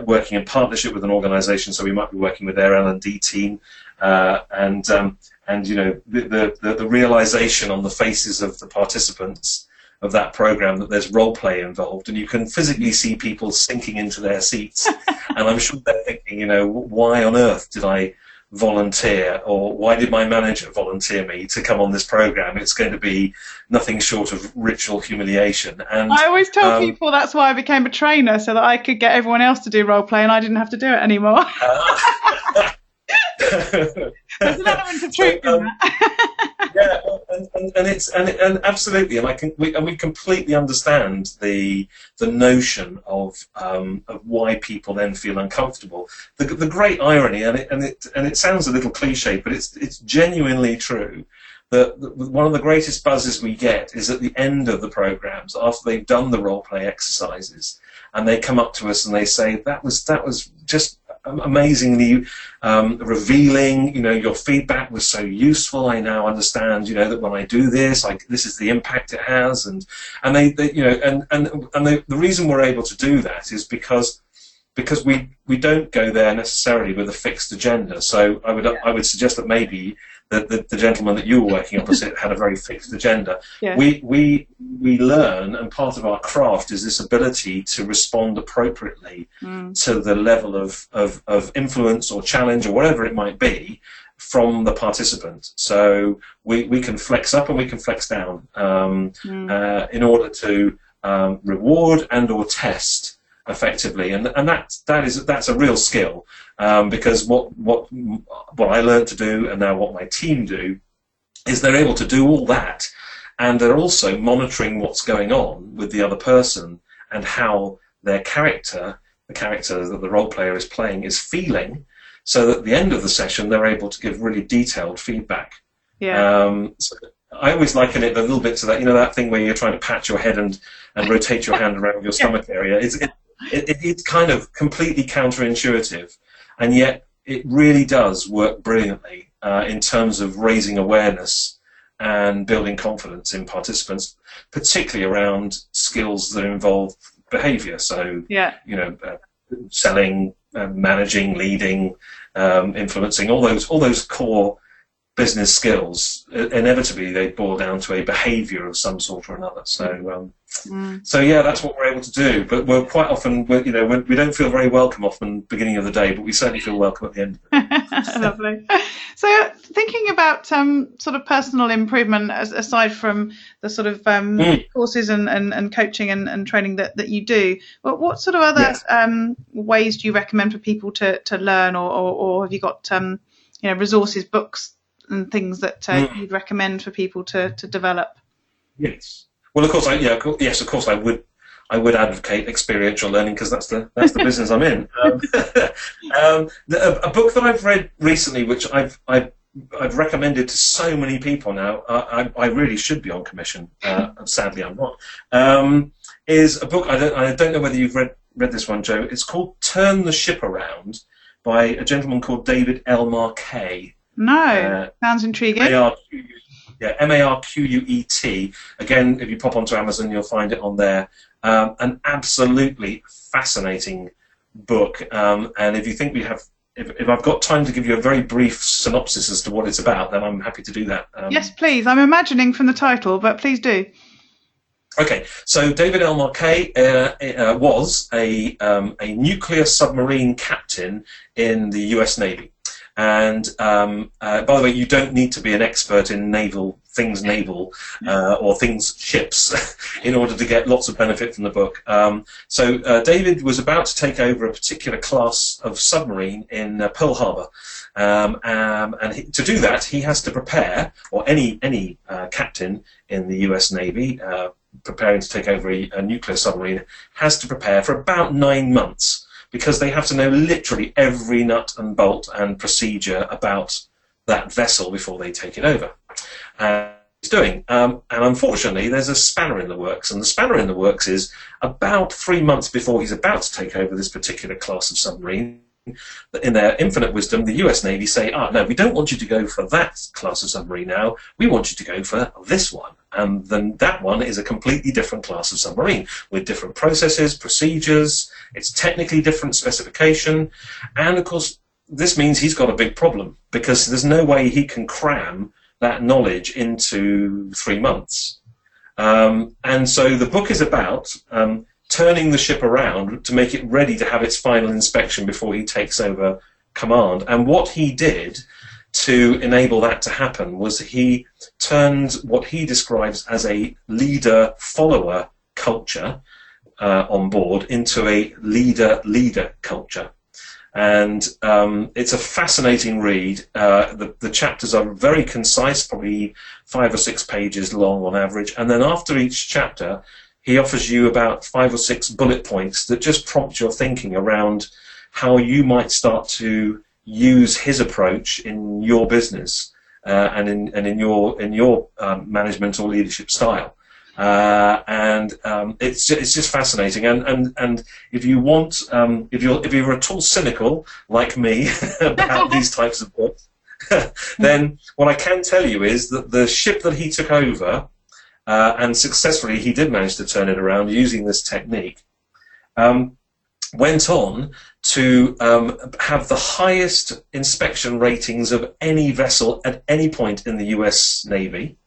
working in partnership with an organisation, so we might be working with their L&D team, and the realisation on the faces of the participants of that program that there's role play involved, and you can physically see people sinking into their seats, and I'm sure they're thinking, why on earth did I volunteer, or why did my manager volunteer me to come on this program? It's going to be nothing short of ritual humiliation. And I always tell people that's why I became a trainer, so that I could get everyone else to do role play and I didn't have to do it anymore. There's an element of truth in that. Yeah, and absolutely, and we completely understand the notion of why people then feel uncomfortable. The great irony, and it sounds a little cliche, but it's genuinely true, that one of the greatest buzzes we get is at the end of the programs, after they've done the role play exercises, and they come up to us and they say, that was just amazingly revealing. Your feedback was so useful. I now understand, that when I do this, this is the impact it has, and the reason we're able to do that is because we don't go there necessarily with a fixed agenda. So I would suggest that maybe the gentleman that you were working opposite had a very fixed agenda. Yeah. We learn, and part of our craft is this ability to respond appropriately to the level of influence or challenge or whatever it might be from the participant. So we can flex up and we can flex down in order to reward and or test effectively, and that's a real skill, because what I learned to do, and now what my team do, is they're able to do all that, and they're also monitoring what's going on with the other person and how their character, the character that the role player is playing, is feeling, so that at the end of the session they're able to give really detailed feedback. So I always liken it a little bit to that, that thing where you're trying to pat your head and rotate your hand around your stomach area. It's kind of completely counterintuitive, and yet it really does work brilliantly in terms of raising awareness and building confidence in participants, particularly around skills that involve behaviour. So, selling, managing, leading, influencing, all those core business skills, inevitably they boil down to a behaviour of some sort or another. So yeah, that's what we're able to do. But we're quite often, we don't feel very welcome often beginning of the day, but we certainly feel welcome at the end. Lovely. So thinking about sort of personal improvement, aside from the sort of courses and coaching and training that you do, what sort of other ways do you recommend for people to learn, or have you got resources, books and things that you'd recommend for people to develop? Yes. Well, of course, of course, I would advocate experiential learning, because that's the business I'm in. A book that I've read recently, which I've recommended to so many people now, I really should be on commission. Sadly, I'm not. Is a book, I don't know whether you've read this one, Joe. It's called "Turn the Ship Around" by a gentleman called David L. Marquet. No, sounds intriguing. Marquet. Again, if you pop onto Amazon, you'll find it on there. An absolutely fascinating book. And if you think if I've got time to give you a very brief synopsis as to what it's about, then I'm happy to do that. Yes, please. I'm imagining from the title, but please do. Okay, so David L. Marquet was a nuclear submarine captain in the US Navy. And by the way, you don't need to be an expert in naval or things ships in order to get lots of benefit from the book. So David was about to take over a particular class of submarine in Pearl Harbor. And to do that, he has to prepare, or any captain in the US Navy preparing to take over a nuclear submarine has to prepare for about 9 months, because they have to know literally every nut and bolt and procedure about that vessel before they take it over. He's doing. And unfortunately, there's a spanner in the works, and the spanner in the works is about 3 months before he's about to take over this particular class of submarine, in their infinite wisdom, the US Navy say, no, we don't want you to go for that class of submarine now. We want you to go for this one. And then that one is a completely different class of submarine with different processes, procedures. It's technically different specification. And, of course, this means he's got a big problem because there's no way he can cram that knowledge into 3 months. And so the book is about turning the ship around to make it ready to have its final inspection before he takes over command. And what he did to enable that to happen was he turned what he describes as a leader-follower culture on board into a leader-leader culture. And it's a fascinating read. The chapters are very concise, probably 5 or 6 pages long on average. And then after each chapter, he offers you about 5 or 6 bullet points that just prompt your thinking around how you might start to use his approach in your business and in your management or leadership style. It's just fascinating. And if you want, if you're at all cynical like me about these types of books, then what I can tell you is that the ship that he took over, and successfully he did manage to turn it around using this technique, went on to have the highest inspection ratings of any vessel at any point in the US Navy.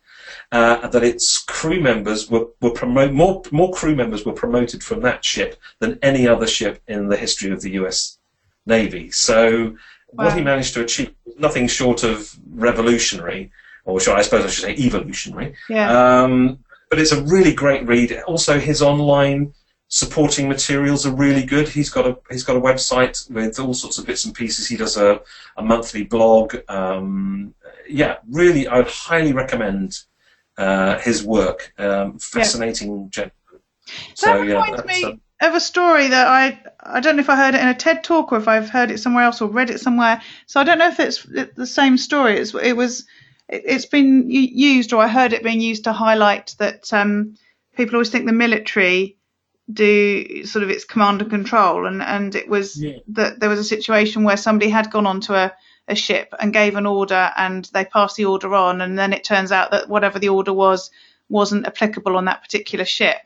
That its crew members were more crew members were promoted from that ship than any other ship in the history of the US Navy. So what he managed to achieve was nothing short of revolutionary, or I suppose I should say evolutionary. Yeah. But it's a really great read. Also, his online supporting materials are really good. He's got a website with all sorts of bits and pieces. He does a monthly blog. Really, I would highly recommend his work. Fascinating gentleman. That reminds me of a story that I don't know if I heard it in a TED talk or if I've heard it somewhere else or read it somewhere. So I don't know if it's the same story. It's been used, or I heard it being used to highlight that people always think the military do sort of its command and control, and it was that there was a situation where somebody had gone onto a ship and gave an order, and they passed the order on, and then it turns out that whatever the order wasn't applicable on that particular ship,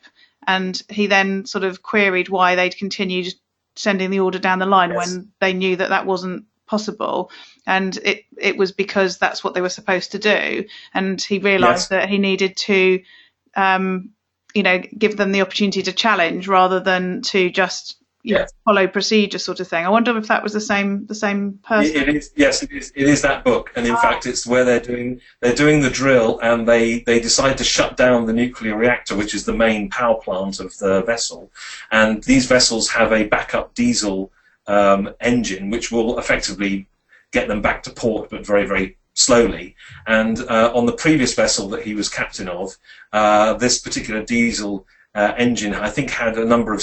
and he then sort of queried why they'd continued sending the order down the line when they knew that wasn't possible, and it was because that's what they were supposed to do, and he realized that he needed to give them the opportunity to challenge rather than to just follow procedure sort of thing. I wonder if that was the same person. It is. Yes, it is. It is that book, and in fact, it's where they're doing the drill, and they decide to shut down the nuclear reactor, which is the main power plant of the vessel. And these vessels have a backup diesel engine, which will effectively get them back to port, but very, very slowly. And on the previous vessel that he was captain of, this particular diesel engine, I think, had a number of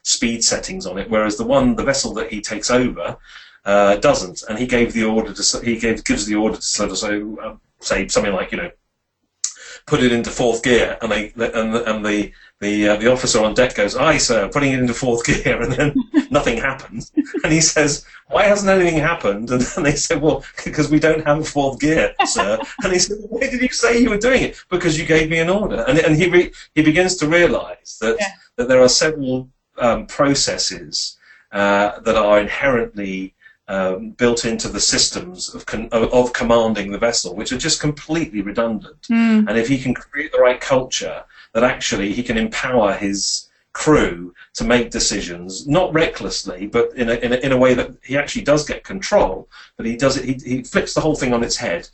speed settings on it, whereas the vessel that he takes over doesn't. And he gives the order to sort of say something like, put it into 4th gear, and the officer on deck goes, "Aye, sir, putting it into 4th gear," and then nothing happens. And he says, "Why hasn't anything happened?" And then they said, "Well, because we don't have a 4th gear, sir." And he said, "Why did you say you were doing it?" "Because you gave me an order." And he begins to realise that there are several processes that are inherently built into the systems of commanding the vessel, which are just completely redundant. And if he can create the right culture, that actually he can empower his crew to make decisions, not recklessly, but in a way that he actually does get control. But he does it. He flips the whole thing on its head.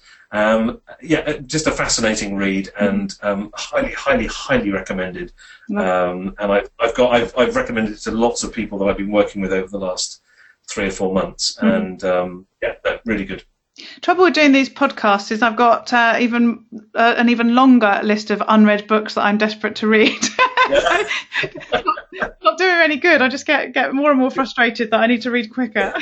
Just a fascinating read, and highly, highly, highly recommended. And I've recommended it to lots of people that I've been working with over the last 3 or 4 months, and really good. Trouble with doing these podcasts is I've got an even longer list of unread books that I'm desperate to read. Not doing any good. I just get more and more frustrated that I need to read quicker.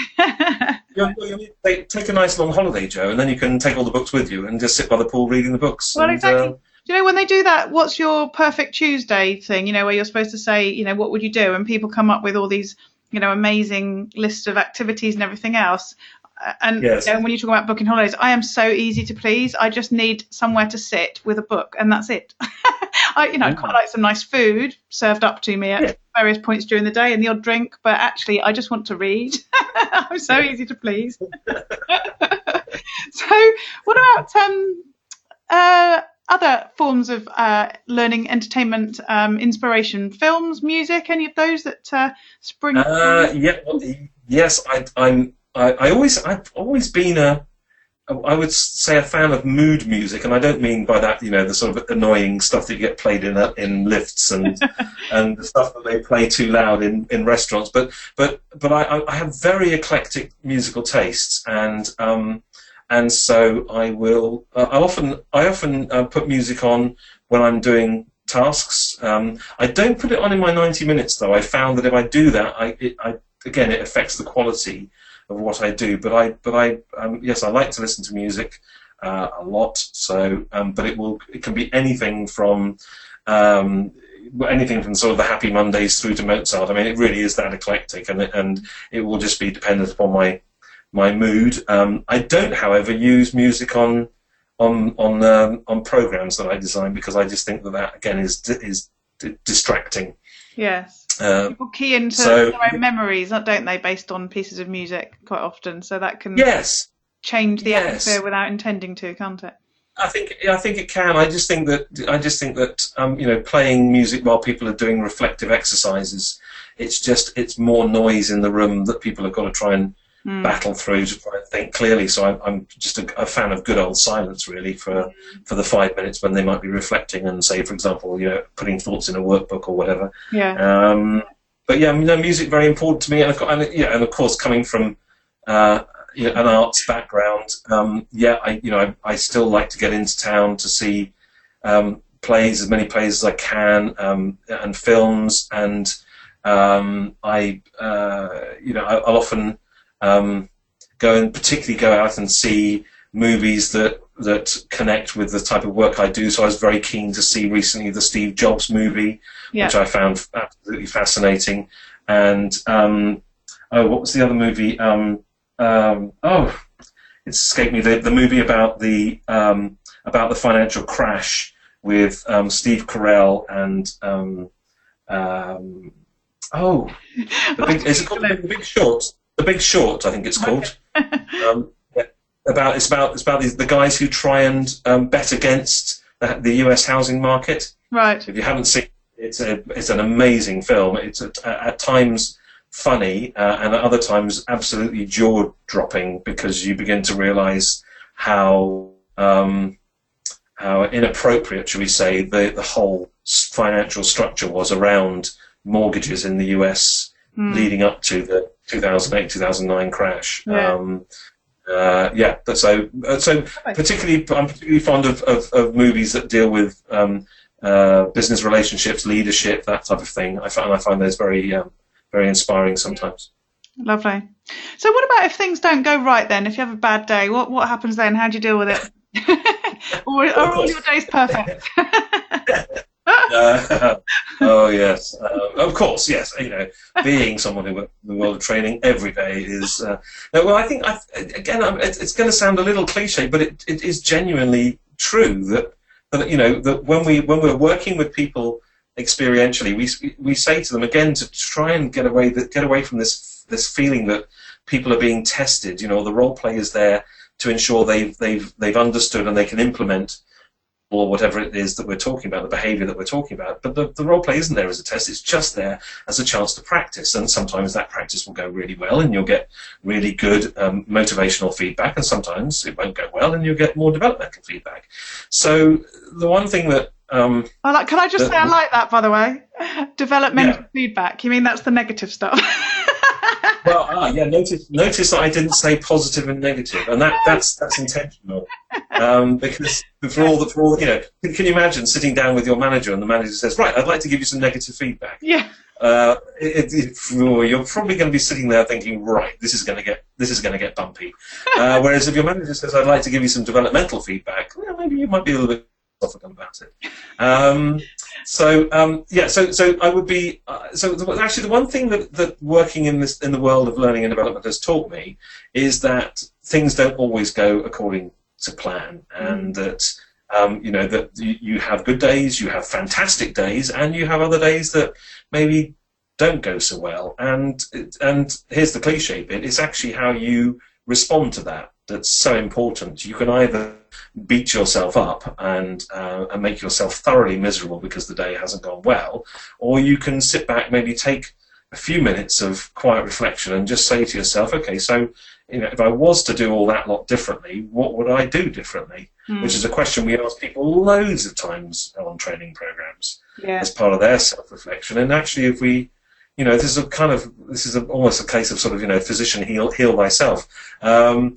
Take a nice long holiday, Joe, and then you can take all the books with you and just sit by the pool reading the books. Well, exactly. Do you know when they do that, what's your perfect Tuesday thing, where you're supposed to say, what would you do? And people come up with all these amazing list of activities and everything else. And Yes. when you talk about booking holidays, I am so easy to please. I just need somewhere to sit with a book, and that's it. I quite like some nice food served up to me at various points during the day and the odd drink, but actually I just want to read. I'm so easy to please. So what about other forms of learning, entertainment, inspiration, films, music, any of those that spring? Yes, I've always been I would say a fan of mood music, and I don't mean by that, the sort of annoying stuff that you get played in lifts and and the stuff that they play too loud in restaurants. But I have very eclectic musical tastes, and so I often put music on when I'm doing tasks. I don't put it on in my 90 minutes though. I found that if I do that, it affects the quality of what I do. But yes, I like to listen to music a lot. So, but it can be anything from sort of the Happy Mondays through to Mozart. I mean, it really is that eclectic, and it will just be dependent upon my mood. I don't, however, use music on programs that I design, because I just think that again is distracting. Yes. People key into their own memories, don't they, based on pieces of music quite often, so that can change the atmosphere without intending to, can't it? I think it can. I just think that playing music while people are doing reflective exercises, it's more noise in the room that people have got to try and battle through to try and think clearly. So I'm just a fan of good old silence, really, for the 5 minutes when they might be reflecting and, say, for example, putting thoughts in a workbook or whatever. Yeah. But yeah, music very important to me, and of course, coming from an arts background, I still like to get into town to see as many plays as I can, and films, and I'll often particularly go out and see movies that connect with the type of work I do. So I was very keen to see recently the Steve Jobs movie, which I found absolutely fascinating. And what was the other movie? It escaped me. The movie about the financial crash with Steve Carell and is it called The Big Short? The Big Short, I think it's called. It's about the guys who try and bet against the U.S. housing market. Right. If you haven't seen it, it's an amazing film. It's at times funny, and at other times absolutely jaw-dropping, because you begin to realise how inappropriate, shall we say, the whole financial structure was around mortgages in the U.S. leading up to the 2008-2009 crash. So particularly, I'm particularly fond of movies that deal with business relationships, leadership, that type of thing. I find those very inspiring sometimes. Lovely. So what about if things don't go right then? If you have a bad day, what happens then? How do you deal with it? Or are all your days perfect? Oh yes, of course, yes. Being someone who works in the world of training every day is. I think it's going to sound a little cliche, but it is genuinely true that when we're working with people experientially, we say to them again to try and get away from this feeling that people are being tested. The role play is there to ensure they've understood and they can implement, or whatever it is that we're talking about, the behaviour that we're talking about. But the role play isn't there as a test, it's just there as a chance to practice. And sometimes that practice will go really well and you'll get really good motivational feedback, and sometimes it won't go well and you'll get more developmental feedback. So the one thing that... can I just say I like that, by the way? Developmental feedback. You mean that's the negative stuff? Well, notice that I didn't say positive and negative, and that's intentional. Because for all can you imagine sitting down with your manager and the manager says, "Right, I'd like to give you some negative feedback." Yeah. You're probably going to be sitting there thinking, "Right, this is going to get bumpy." Whereas if your manager says, "I'd like to give you some developmental feedback," maybe you might be a little bit philosophical about it. So I would be. Actually, the one thing that working in the world of learning and development has taught me is that things don't always go according to plan, and that that you have good days, you have fantastic days, and you have other days that maybe don't go so well. And here's the cliche bit: it's actually how you respond to that that's so important. You can either beat yourself up and make yourself thoroughly miserable because the day hasn't gone well, or you can sit back, maybe take a few minutes of quiet reflection and just say to yourself, okay, so if I was to do all that lot differently, what would I do differently? Which is a question we ask people loads of times on training programs as part of their self-reflection. And actually, if we this is almost a case of sort of, physician heal thyself. I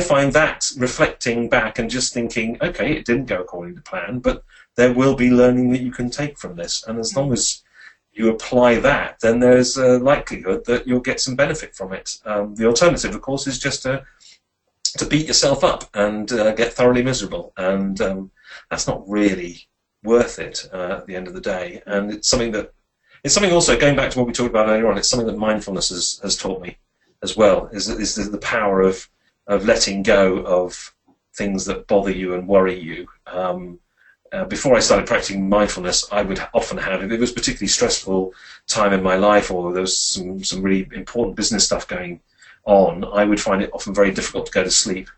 find that reflecting back and just thinking, okay, it didn't go according to plan, but there will be learning that you can take from this. And as long as you apply that, then there's a likelihood that you'll get some benefit from it. The alternative, of course, is just to beat yourself up and get thoroughly miserable. And that's not really worth it at the end of the day. And it's something also, going back to what we talked about earlier on, it's something that mindfulness has taught me as well, is the power of letting go of things that bother you and worry you. Before I started practicing mindfulness, I would often have, if it was a particularly stressful time in my life, or there was some really important business stuff going on, I would find it often very difficult to go to sleep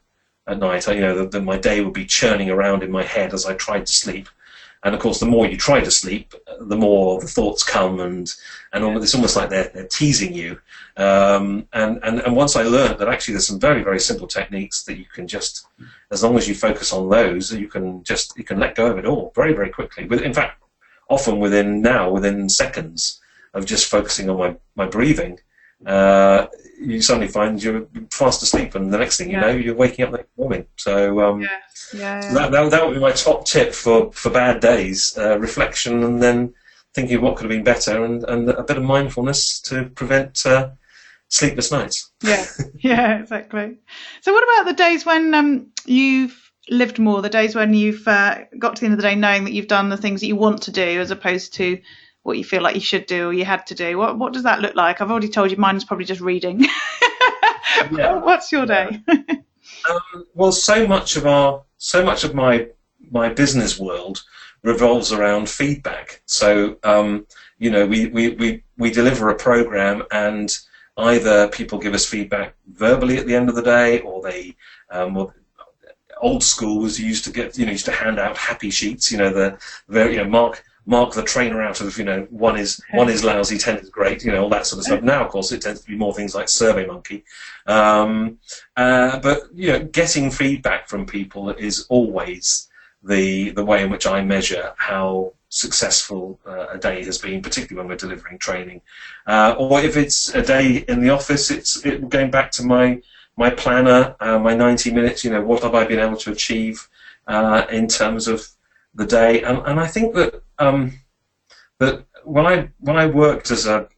at night. My day would be churning around in my head as I tried to sleep. And of course, the more you try to sleep, the more the thoughts come, and it's almost like they're teasing you. And once I learned that actually there's some very, very simple techniques that you can just, as long as you focus on those, you can let go of it all very, very quickly. In fact, often within seconds of just focusing on my breathing, you suddenly find you're fast asleep, and the next thing you know, you're waking up the next morning. So so that would be my top tip for bad days: reflection, and then thinking of what could have been better, and a bit of mindfulness to prevent sleepless nights. Yeah, exactly. So what about the days when you've lived more, the days when you've got to the end of the day knowing that you've done the things that you want to do, as opposed to what you feel like you should do or you had to do? What does that look like? I've already told you mine is probably just reading. What's your day? Well, so much of my business world revolves around feedback. So we deliver a program, and either people give us feedback verbally at the end of the day, or they old school was used to hand out happy sheets. Mark the trainer out of, one is lousy, 10 is great, all that sort of stuff. Now, of course, it tends to be more things like SurveyMonkey. But getting feedback from people is always the way in which I measure how successful a day has been, particularly when we're delivering training. Or if it's a day in the office, it's going back to my planner, my 90 minutes. What have I been able to achieve in terms of the day? And I think that when I worked as a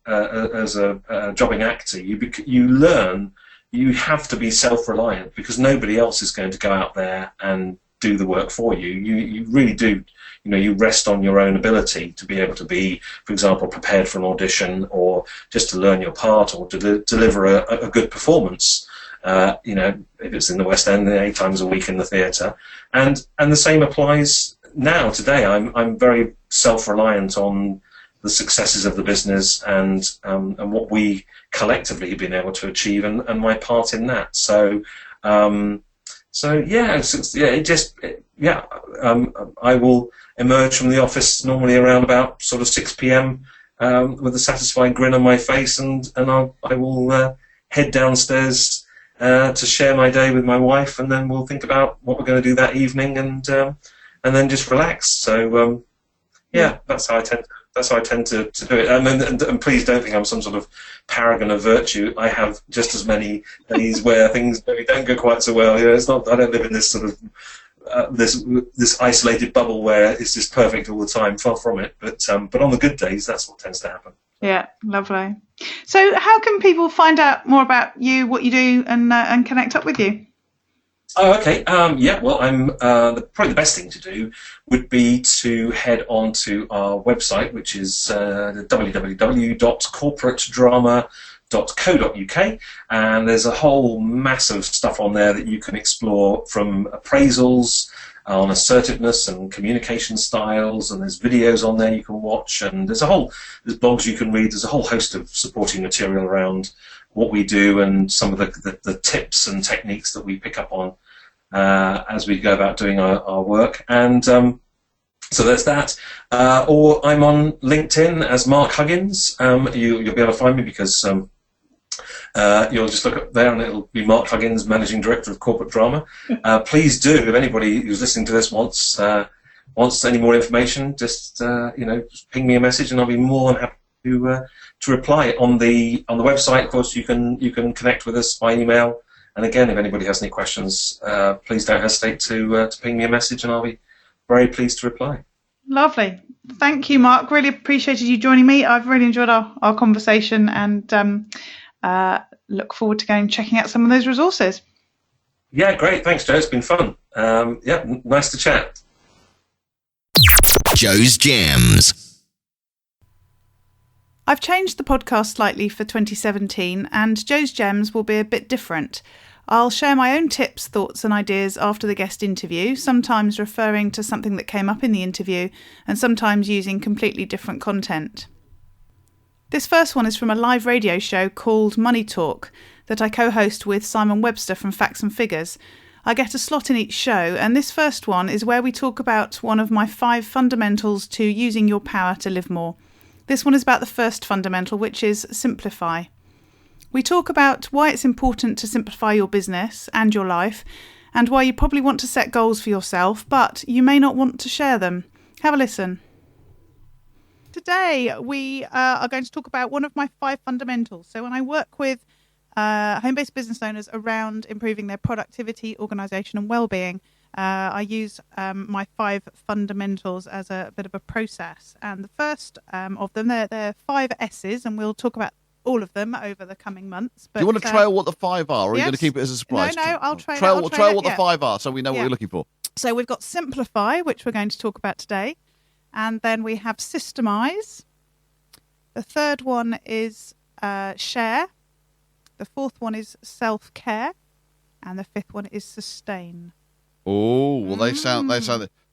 jobbing actor, you learn you have to be self-reliant, because nobody else is going to go out there and do the work for you. You really do. You rest on your own ability to be able to be, for example, prepared for an audition, or just to learn your part, or to deliver a good performance. If it's in the West End, 8 times a week in the theatre, and the same applies now. Today, I'm very self-reliant on the successes of the business and what we collectively have been able to achieve, and my part in that. I will emerge from the office normally around about sort of 6 p.m. With a satisfied grin on my face, and I will head downstairs to share my day with my wife, and then we'll think about what we're going to do that evening, and then just relax. So that's how I tend to do it. And please don't think I'm some sort of paragon of virtue. I have just as many days where things maybe don't go quite so well. It's not. I don't live in this sort of this isolated bubble where it's just perfect all the time. Far from it. But on the good days, that's what tends to happen. Yeah, lovely. So how can people find out more about you, what you do, and connect up with you? Oh, okay. Yeah, well, probably the best thing to do would be to head on to our website, which is www.corporatedrama.co.uk, and there's a whole mass of stuff on there that you can explore, from appraisals on assertiveness and communication styles, and there's videos on there you can watch, and there's blogs you can read. There's a whole host of supporting material around what we do and some of the tips and techniques that we pick up on as we go about doing our work. And so there's that. Or I'm on LinkedIn as Mark Huggins. You'll be able to find me because you'll just look up there and it'll be Mark Huggins, Managing Director of Corporate Drama. Please do, if anybody who's listening to this wants any more information, just ping me a message and I'll be more than happy to reply. On the website, of course, you can connect with us by email. And again, if anybody has any questions, please don't hesitate to ping me a message, and I'll be very pleased to reply. Lovely. Thank you, Mark. Really appreciated you joining me. I've really enjoyed our conversation, and look forward to going and checking out some of those resources. Yeah, great. Thanks, Joe. It's been fun. Nice to chat. Joe's Gems. I've changed the podcast slightly for 2017, and Joe's Gems will be a bit different. I'll share my own tips, thoughts and ideas after the guest interview, sometimes referring to something that came up in the interview and sometimes using completely different content. This first one is from a live radio show called Money Talk that I co-host with Simon Webster from Facts and Figures. I get a slot in each show, and this first one is where we talk about one of my 5 fundamentals to using your power to live more. This one is about the first fundamental, which is simplify. We talk about why it's important to simplify your business and your life, and why you probably want to set goals for yourself, but you may not want to share them. Have a listen. Today we are going to talk about one of my 5 fundamentals. So when I work with home-based business owners around improving their productivity, organisation and well-being, I use my 5 fundamentals as a bit of a process. And the first of them, they're 5 S's, and we'll talk about all of them over the coming months. But, do you want to trail what the 5 are, or are you going to keep it as a surprise? No, I'll trail what the 5 are, so we know what we're looking for. So we've got simplify, which we're going to talk about today. And then we have systemize. The third one is share. The fourth one is self-care. And the 5th one is sustain. Oh, well, they sound.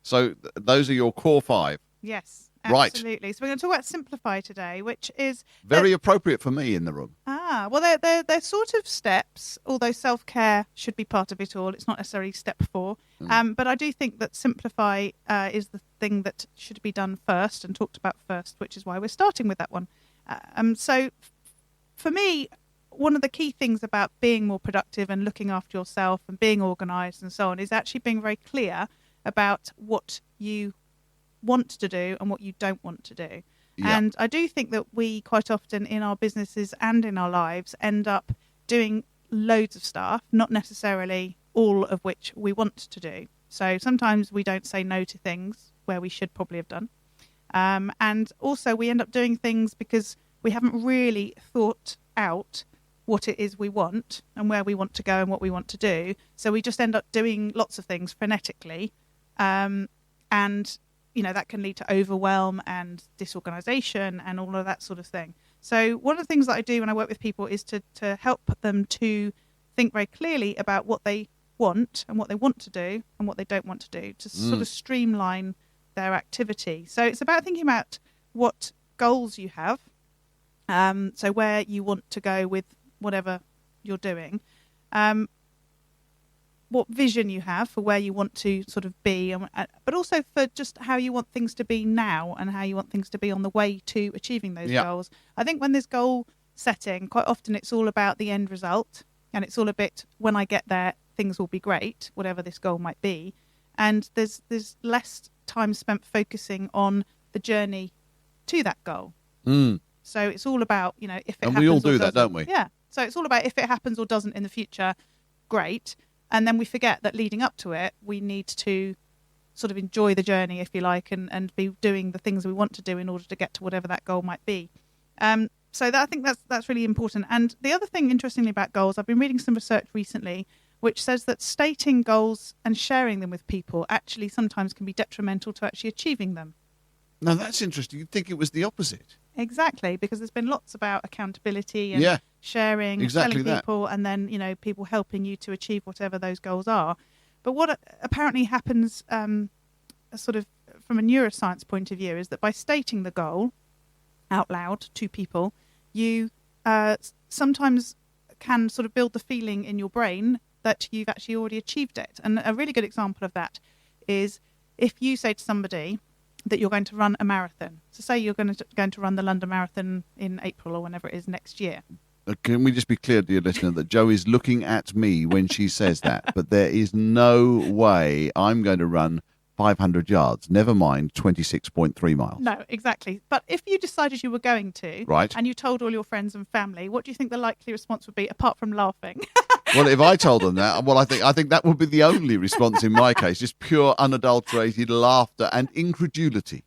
So those are your core 5. Yes, absolutely. Right. So we're going to talk about simplify today, which is very appropriate for me in the room. Well, they're sort of steps, although self-care should be part of it all. It's not necessarily step 4. But I do think that simplify is the thing that should be done first and talked about first, which is why we're starting with that one. So for me, one of the key things about being more productive and looking after yourself and being organised and so on is actually being very clear about what you want to do and what you don't want to do. Yep. And I do think that we quite often in our businesses and in our lives end up doing loads of stuff, not necessarily all of which we want to do. So sometimes we don't say no to things where we should probably have done. And also we end up doing things because we haven't really thought out what it is we want and where we want to go and what we want to do. So we just end up doing lots of things frenetically. And, that can lead to overwhelm and disorganization and all of that sort of thing. So one of the things that I do when I work with people is to help them to think very clearly about what they want and what they want to do and what they don't want to do, to sort of streamline their activity. So it's about thinking about what goals you have, so where you want to go with whatever you're doing, what vision you have for where you want to sort of be, but also for just how you want things to be now and how you want things to be on the way to achieving those goals. I think when there's goal setting, quite often it's all about the end result, and it's all a bit, when I get there, things will be great, whatever this goal might be. And there's less time spent focusing on the journey to that goal. So it's all about, if it happens. And we all do that, don't we? Yeah. So it's all about if it happens or doesn't in the future, great. And then we forget that leading up to it, we need to sort of enjoy the journey, if you like, and be doing the things we want to do in order to get to whatever that goal might be. So I think that's really important. And the other thing, interestingly, about goals, I've been reading some research recently which says that stating goals and sharing them with people actually sometimes can be detrimental to actually achieving them. Now, that's interesting. You'd think it was the opposite. Exactly, because there's been lots about accountability and sharing, exactly telling people, and then, people helping you to achieve whatever those goals are. But what apparently happens sort of from a neuroscience point of view is that by stating the goal out loud to people, you sometimes can sort of build the feeling in your brain that you've actually already achieved it. And a really good example of that is if you say to somebody that you're going to run a marathon. So say you're going to run the London Marathon in April or whenever it is next year. Can we just be clear, dear listener, that Jo is looking at me when she says that, but there is no way I'm going to run 500 yards, never mind 26.3 miles. No, exactly. But if you decided you were going to, right, and you told all your friends and family, what do you think the likely response would be, apart from laughing? Well, if I told them that, I think that would be the only response in my case, just pure unadulterated laughter and incredulity.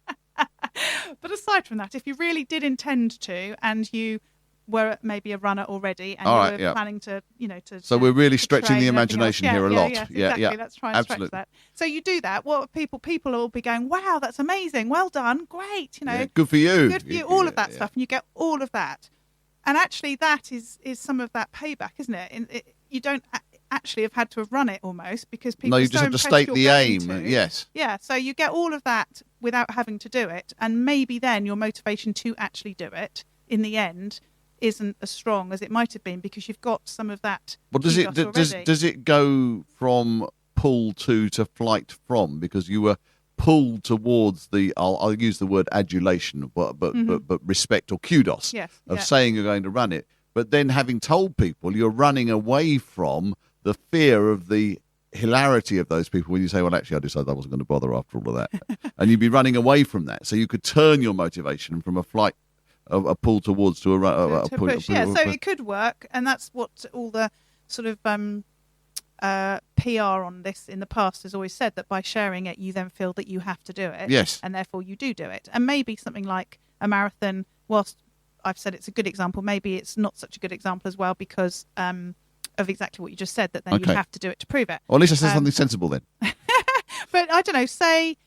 But aside from that, if you really did intend to, and you were maybe a runner already, and you were planning to, So we're really stretching the imagination here a lot. Yes, exactly. Let's try and stretch that. So you do that. What people will all be going, wow, that's amazing. Well done. Great. Good for you. Good for you. All of that stuff. And you get all of that. And actually that is some of that payback, isn't it? You don't actually have had to have run it almost because people. No, you just have to state the aim. Yes. Yeah. So you get all of that without having to do it, and maybe then your motivation to actually do it in the end isn't as strong as it might have been because you've got some of that. Well, does it go from pull to flight from because you were pulled towards the I'll use the word adulation, but respect or kudos of saying you're going to run it. But then having told people you're running away from the fear of the hilarity of those people when you say, well, actually, I decided I wasn't going to bother after all of that. And you'd be running away from that. So you could turn your motivation from a flight, a pull towards to a push. Yeah, so it could work. And that's what all the sort of PR on this in the past has always said, that by sharing it, you then feel that you have to do it. Yes. And therefore you do it. And maybe something like a marathon, whilst I've said it's a good example, maybe it's not such a good example as well because of exactly what you just said, that then you have to do it to prove it. Well, at least I said something sensible then. But I don't know, say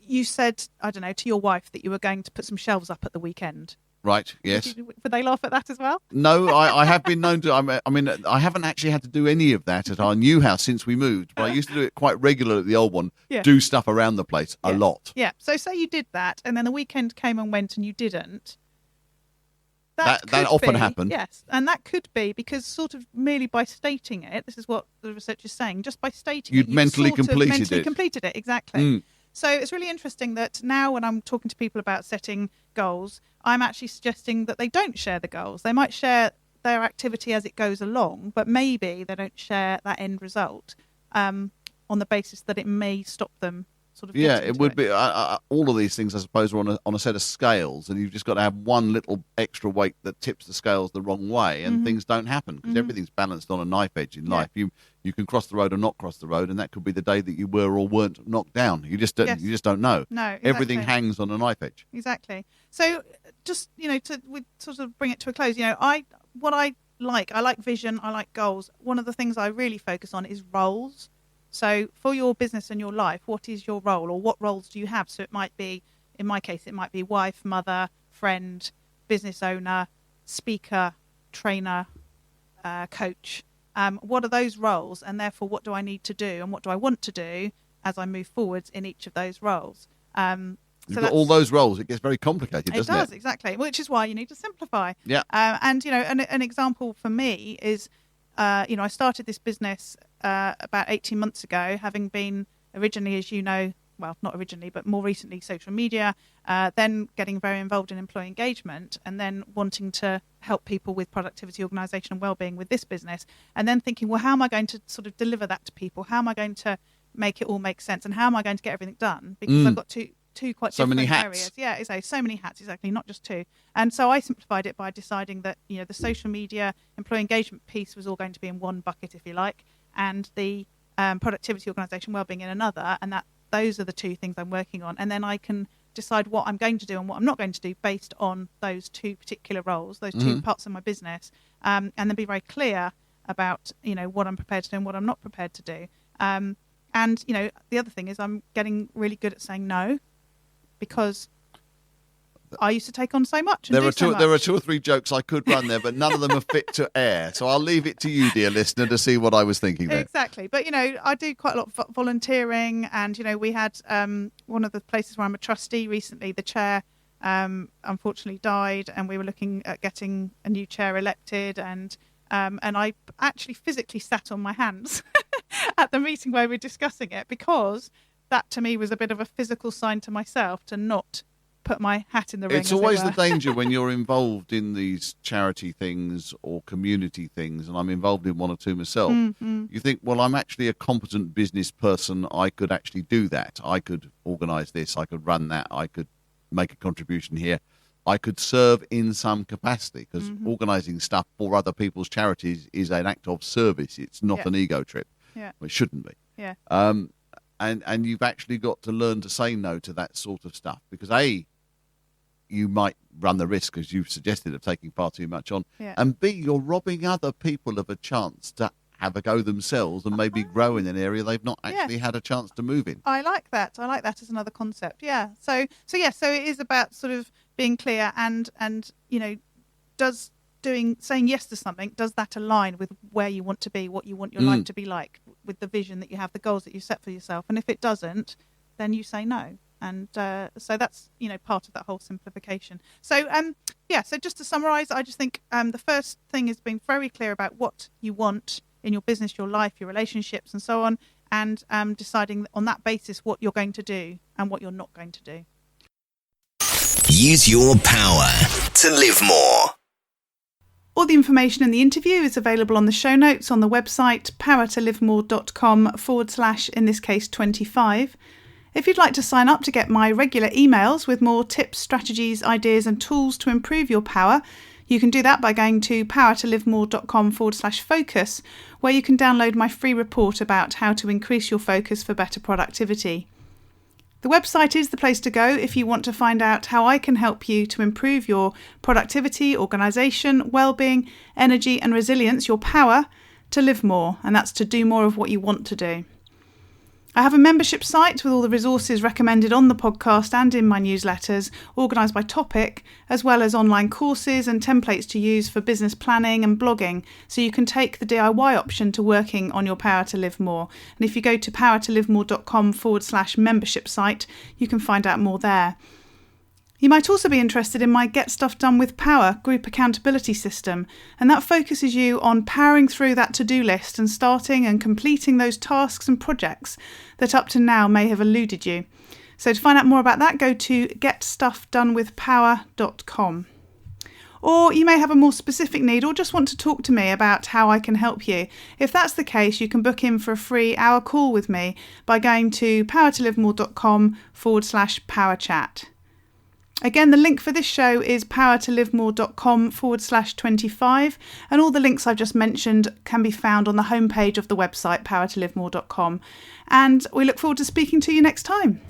you said, I don't know, to your wife that you were going to put some shelves up at the weekend. Right, yes. Would they laugh at that as well? No, I have been known to. I mean, I haven't actually had to do any of that at our new house since we moved, but I used to do it quite regularly at the old one, do stuff around the place a lot. Yeah, so say you did that, and then the weekend came and went and you didn't. That often happened. Yes, and that could be because sort of merely by stating it, this is what the research is saying, just by stating you'd mentally completed it. Exactly. Mm. So it's really interesting that now when I'm talking to people about setting goals, I'm actually suggesting that they don't share the goals. They might share their activity as it goes along, but maybe they don't share that end result on the basis that it may stop them sort of getting it would be all of these things, I suppose, are on a set of scales, and you've just got to have one little extra weight that tips the scales the wrong way, and things don't happen because everything's balanced on a knife edge in life. You can cross the road or not cross the road, and that could be the day that you were or weren't knocked down. You just don't know. No, exactly. Everything hangs on a knife edge. Exactly. So just to sort of bring it to a close, I like vision, I like goals. One of the things I really focus on is roles. So for your business and your life, what is your role, or what roles do you have? So it might be, in my case, it might be wife, mother, friend, business owner, speaker, trainer, coach. What are those roles? And therefore, what do I need to do? And what do I want to do as I move forwards in each of those roles? You've got all those roles. It gets very complicated, doesn't it? It does, exactly. Which is why you need to simplify. Yeah. And, an example for me is, I started this business about 18 months ago, having been originally, as you know, well, not originally, but more recently, social media, then getting very involved in employee engagement, and then wanting to help people with productivity, organisation and wellbeing with this business, and then thinking, well, how am I going to sort of deliver that to people? How am I going to make it all make sense? And how am I going to get everything done? Because I've got two quite so different many hats. areas. Yeah, exactly. So many hats, exactly, not just two. And so I simplified it by deciding that, the social media, employee engagement piece was all going to be in one bucket, if you like, and the productivity, organisation, wellbeing in another, and that those are the two things I'm working on. And then I can decide what I'm going to do and what I'm not going to do based on those two particular roles, those two parts of my business, and then be very clear about, what I'm prepared to do and what I'm not prepared to do. And, the other thing is I'm getting really good at saying no, because I used to take on so much. There are two or three jokes I could run there, but none of them are fit to air. So I'll leave it to you, dear listener, to see what I was thinking there. Exactly. But, I do quite a lot of volunteering. And, we had one of the places where I'm a trustee recently, the chair unfortunately died, and we were looking at getting a new chair elected. And I actually physically sat on my hands at the meeting where we were discussing it, because that to me was a bit of a physical sign to myself to not put my hat in the ring. It's always the danger when you're involved in these charity things or community things, and I'm involved in one or two myself. You think, well, I'm actually a competent business person. I could actually do that. I could organise this. I could run that. I could make a contribution here. I could serve in some capacity, because organising stuff for other people's charities is an act of service. It's not an ego trip. Yeah. Well, it shouldn't be. Yeah. And you've actually got to learn to say no to that sort of stuff, because A, you might run the risk, as you've suggested, of taking far too much on, and B, you're robbing other people of a chance to have a go themselves and maybe grow in an area they've not actually had a chance to move in. I like that. I like that as another concept. Yeah. So it is about sort of being clear and saying yes to something, does that align with where you want to be, what you want your life to be like, with the vision that you have, the goals that you set for yourself? And if it doesn't, then you say no. And so that's, part of that whole simplification. So, so just to summarise, I just think the first thing is being very clear about what you want in your business, your life, your relationships and so on, and deciding on that basis what you're going to do and what you're not going to do. Use your power to live more. All the information in the interview is available on the show notes on the website powertolivemore.com/ in this case 25. If you'd like to sign up to get my regular emails with more tips, strategies, ideas and tools to improve your power, you can do that by going to powertolivemore.com/focus, where you can download my free report about how to increase your focus for better productivity. The website is the place to go if you want to find out how I can help you to improve your productivity, organisation, well-being, energy and resilience, your power to live more, and that's to do more of what you want to do. I have a membership site with all the resources recommended on the podcast and in my newsletters, organised by topic, as well as online courses and templates to use for business planning and blogging, so you can take the DIY option to working on your power to live more. And if you go to powertolivemore.com/membership site, you can find out more there. You might also be interested in my Get Stuff Done with Power group accountability system, and that focuses you on powering through that to-do list and starting and completing those tasks and projects that up to now may have eluded you. So to find out more about that, go to getstuffdonewithpower.com. Or you may have a more specific need or just want to talk to me about how I can help you. If that's the case, you can book in for a free hour call with me by going to powertolivemore.com/power chat. Again, the link for this show is powertolivemore.com/25, and all the links I've just mentioned can be found on the homepage of the website, powertolivemore.com. And we look forward to speaking to you next time.